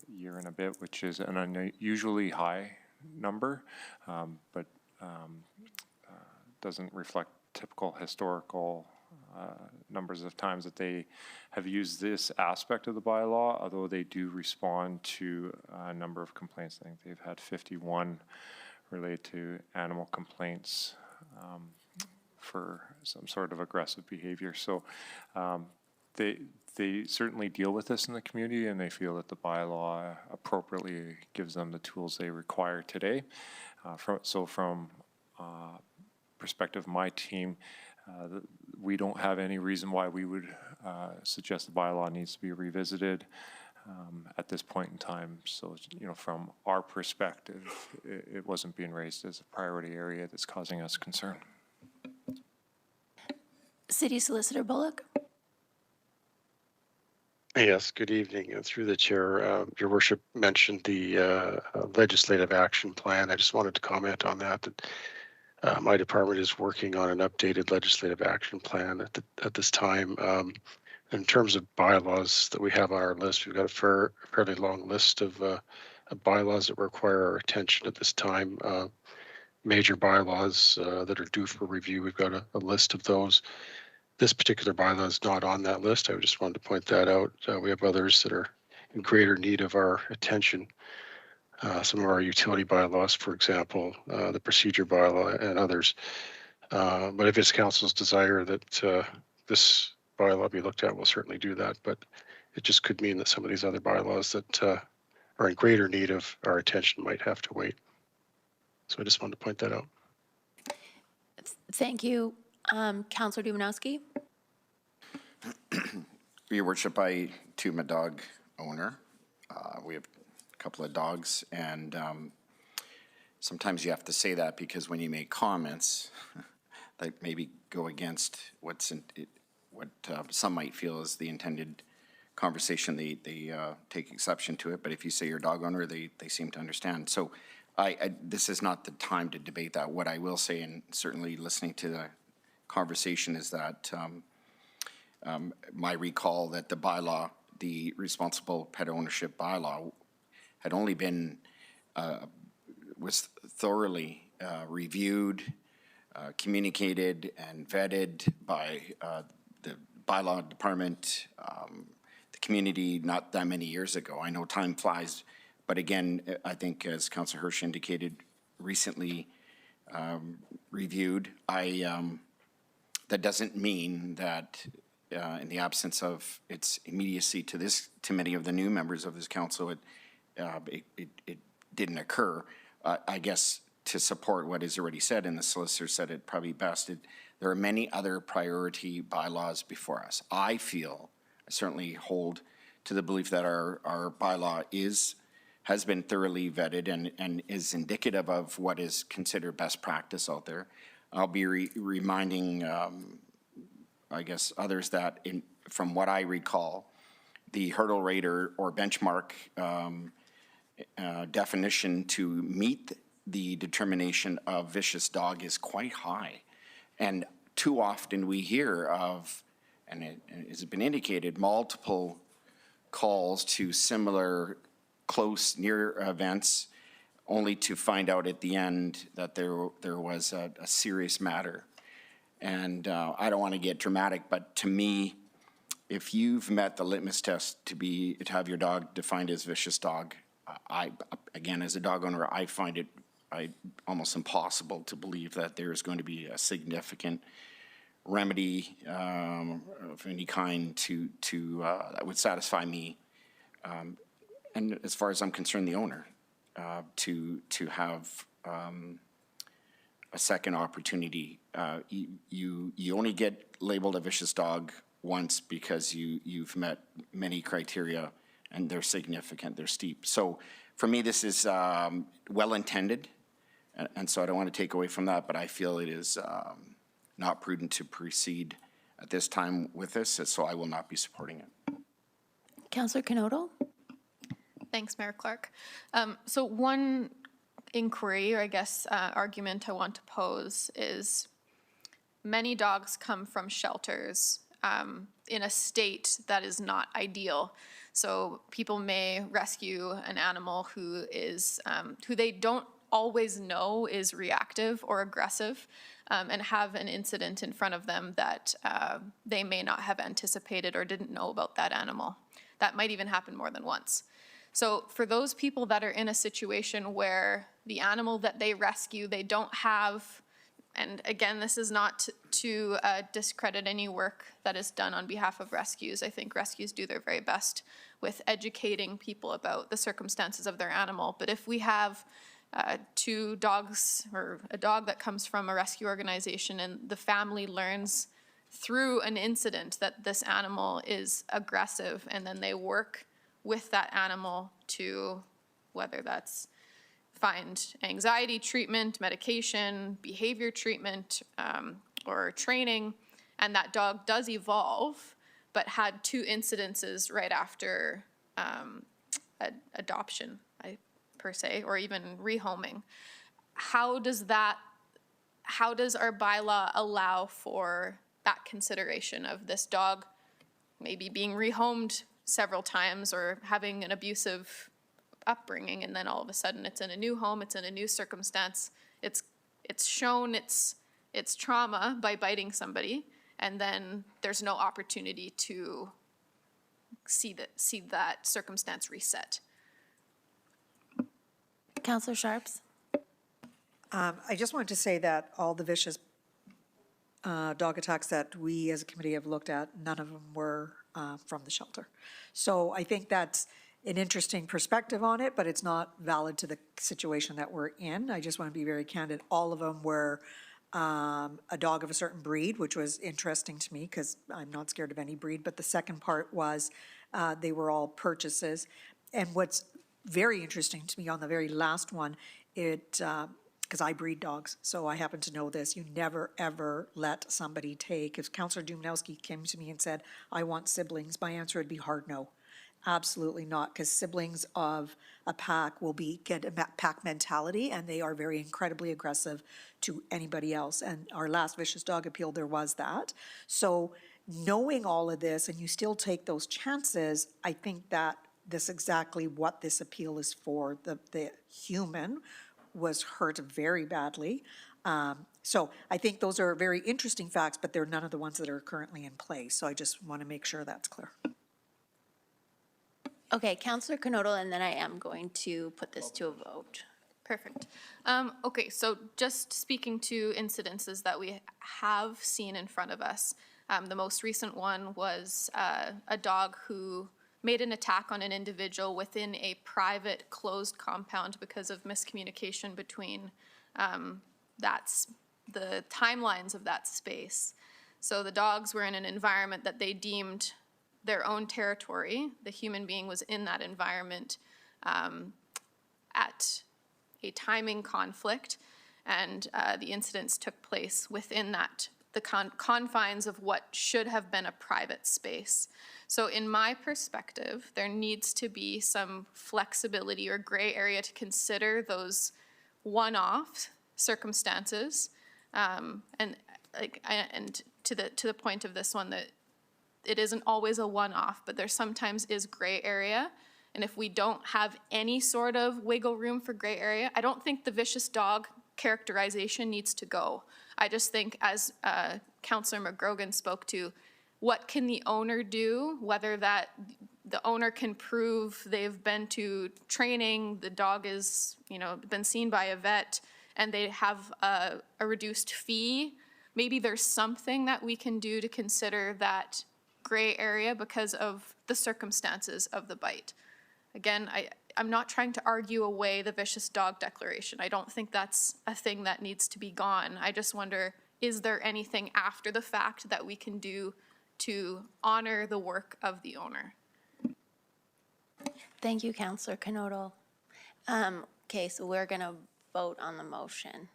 year and a bit, which is an unusually high number, but doesn't reflect typical historical numbers of times that they have used this aspect of the bylaw, although they do respond to a number of complaints. I think they've had 51 related to animal complaints for some sort of aggressive behavior. So they certainly deal with this in the community, and they feel that the bylaw appropriately gives them the tools they require today. From perspective of my team, we don't have any reason why we would suggest the bylaw needs to be revisited at this point in time. So, you know, from our perspective, it wasn't being raised as a priority area that's causing us concern. City Solicitor Bullock. Yes, good evening. Through the chair, Your Worship mentioned the legislative action plan. I just wanted to comment on that. My department is working on an updated legislative action plan at this time. In terms of bylaws that we have on our list, we've got a fairly long list of bylaws that require our attention at this time. Major bylaws that are due for review, we've got a list of those. This particular bylaw is not on that list. I just wanted to point that out. We have others that are in greater need of our attention. Some of our utility bylaws, for example, the procedure bylaw and others. But if it's council's desire that this bylaw be looked at, we'll certainly do that. But it just could mean that some of these other bylaws that are in greater need of our attention might have to wait. So I just wanted to point that out. Thank you. Councillor Dumanowski. Your Worship, I too am a dog owner. We have a couple of dogs, and sometimes you have to say that because when you make comments that maybe go against what some might feel is the intended conversation, they take exception to it. But if you say you're a dog owner, they seem to understand. So this is not the time to debate that. What I will say, and certainly listening to the conversation, is that my recall that the bylaw, the responsible pet ownership bylaw, had only been, was thoroughly reviewed, communicated and vetted by the bylaw department, the community not that many years ago. I know time flies, but again, I think as Councillor Hirsch indicated, recently reviewed. That doesn't mean that in the absence of its immediacy to many of the new members of this council, it didn't occur. I guess to support what is already said, and the solicitor said it probably best, there are many other priority bylaws before us. I certainly hold to the belief that our bylaw has been thoroughly vetted and is indicative of what is considered best practice out there. I'll be reminding, I guess, others that from what I recall, the hurdle rate or benchmark definition to meet the determination of vicious dog is quite high. And too often we hear of, and it has been indicated, multiple calls to similar close, near events, only to find out at the end that there was a serious matter. And I don't want to get dramatic, but to me, if you've met the litmus test to have your dog defined as vicious dog, again, as a dog owner, I find it almost impossible to believe that there's going to be a significant remedy of any kind that would satisfy me, and as far as I'm concerned, the owner, to have a second opportunity. You only get labeled a vicious dog once because you've met many criteria, and they're significant, they're steep. So for me, this is well-intended, and so I don't want to take away from that, but I feel it is not prudent to proceed at this time with this, so I will not be supporting it. Councillor Knodel? Thanks, Mayor Clark. So one inquiry, or I guess argument I want to pose is many dogs come from shelters in a state that is not ideal. So people may rescue an animal who they don't always know is reactive or aggressive, and have an incident in front of them that they may not have anticipated or didn't know about that animal. That might even happen more than once. So for those people that are in a situation where the animal that they rescue, they don't have, and again, this is not to discredit any work that is done on behalf of rescues. I think rescues do their very best with educating people about the circumstances of their animal. But if we have two dogs, or a dog that comes from a rescue organization, and the family learns through an incident that this animal is aggressive, and then they work with that animal to, whether that's find anxiety treatment, medication, behavior treatment, or training, and that dog does evolve, but had two incidences right after adoption, per se, or even rehoming. How does our bylaw allow for that consideration of this dog maybe being rehomed several times or having an abusive upbringing, and then all of a sudden it's in a new home, it's in a new circumstance, it's shown its trauma by biting somebody, and then there's no opportunity to see that circumstance reset? Councillor Sharps? I just wanted to say that all the vicious dog attacks that we as a committee have looked at, none of them were from the shelter. So I think that's an interesting perspective on it, but it's not valid to the situation that we're in. I just want to be very candid. All of them were a dog of a certain breed, which was interesting to me because I'm not scared of any breed. But the second part was they were all purchases. And what's very interesting to me on the very last one because I breed dogs, so I happen to know this, you never, ever let somebody take, if Counselor Dumanowski came to me and said, I want siblings, my answer would be hard no. Absolutely not, because siblings of a pack will get a pack mentality, and they are very incredibly aggressive to anybody else. And our last vicious dog appeal, there was that. So knowing all of this, and you still take those chances, I think that this exactly what this appeal is for. The human was hurt very badly. So I think those are very interesting facts, but they're none of the ones that are currently in place. So I just want to make sure that's clear. Okay, Councillor Knodel, and then I am going to put this to a vote. Perfect. Okay, so just speaking to incidences that we have seen in front of us, the most recent one was a dog who made an attack on an individual within a private closed compound because of miscommunication between the timelines of that space. So the dogs were in an environment that they deemed their own territory. The human being was in that environment at a timing conflict, and the incidents took place within the confines of what should have been a private space. So in my perspective, there needs to be some flexibility or gray area to consider those one-off circumstances, and to the point of this one, that it isn't always a one-off, but there sometimes is gray area. And if we don't have any sort of wiggle room for gray area, I don't think the vicious dog characterization needs to go. I just think, as Councillor McGrogan spoke to, what can the owner do, whether that the owner can prove they've been to training, the dog is, been seen by a vet, and they have a reduced fee. Maybe there's something that we can do to consider that gray area because of the circumstances of the bite. Again, I'm not trying to argue away the vicious dog declaration. I don't think that's a thing that needs to be gone. I just wonder, is there anything after the fact that we can do to honor the work of the owner? Thank you, Councillor Knodel. Okay, so we're going to vote on the motion.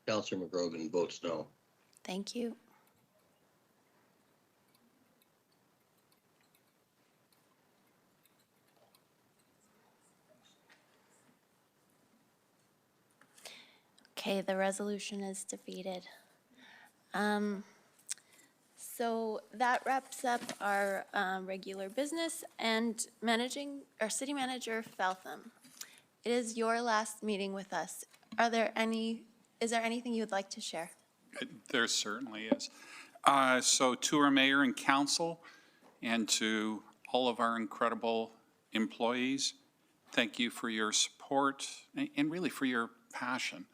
Councillor McGrogan votes no. Thank you. Okay, the resolution is defeated. So that wraps up our regular business, and City Manager Feltham, it is your last meeting with us. Is there anything you would like to share? There certainly is. So to our mayor and council, and to all of our incredible employees, thank you for your support and really for your passion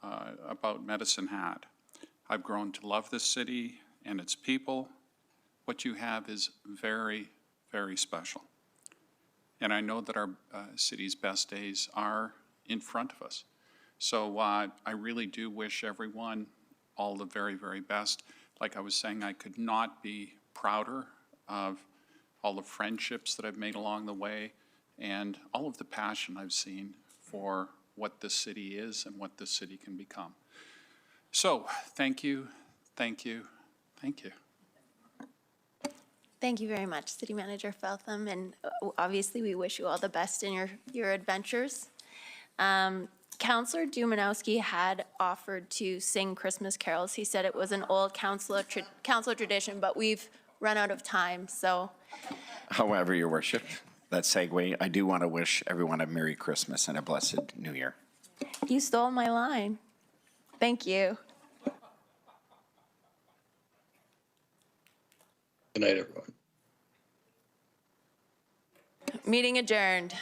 about Medicine Hat. I've grown to love this city and its people. What you have is very, very special. And I know that our city's best days are in front of us. So I really do wish everyone all the very, very best. Like I was saying, I could not be prouder of all the friendships that I've made along the way and all of the passion I've seen for what this city is and what this city can become. So thank you, thank you, thank you. Thank you very much, City Manager Feltham, and obviously we wish you all the best in your adventures. Councillor Dumanowski had offered to sing Christmas carols. He said it was an old council tradition, but we've run out of time, so. However, Your Worship, that segue, I do want to wish everyone a Merry Christmas and a blessed New Year. You stole my line. Thank you. Good night, everyone. Meeting adjourned.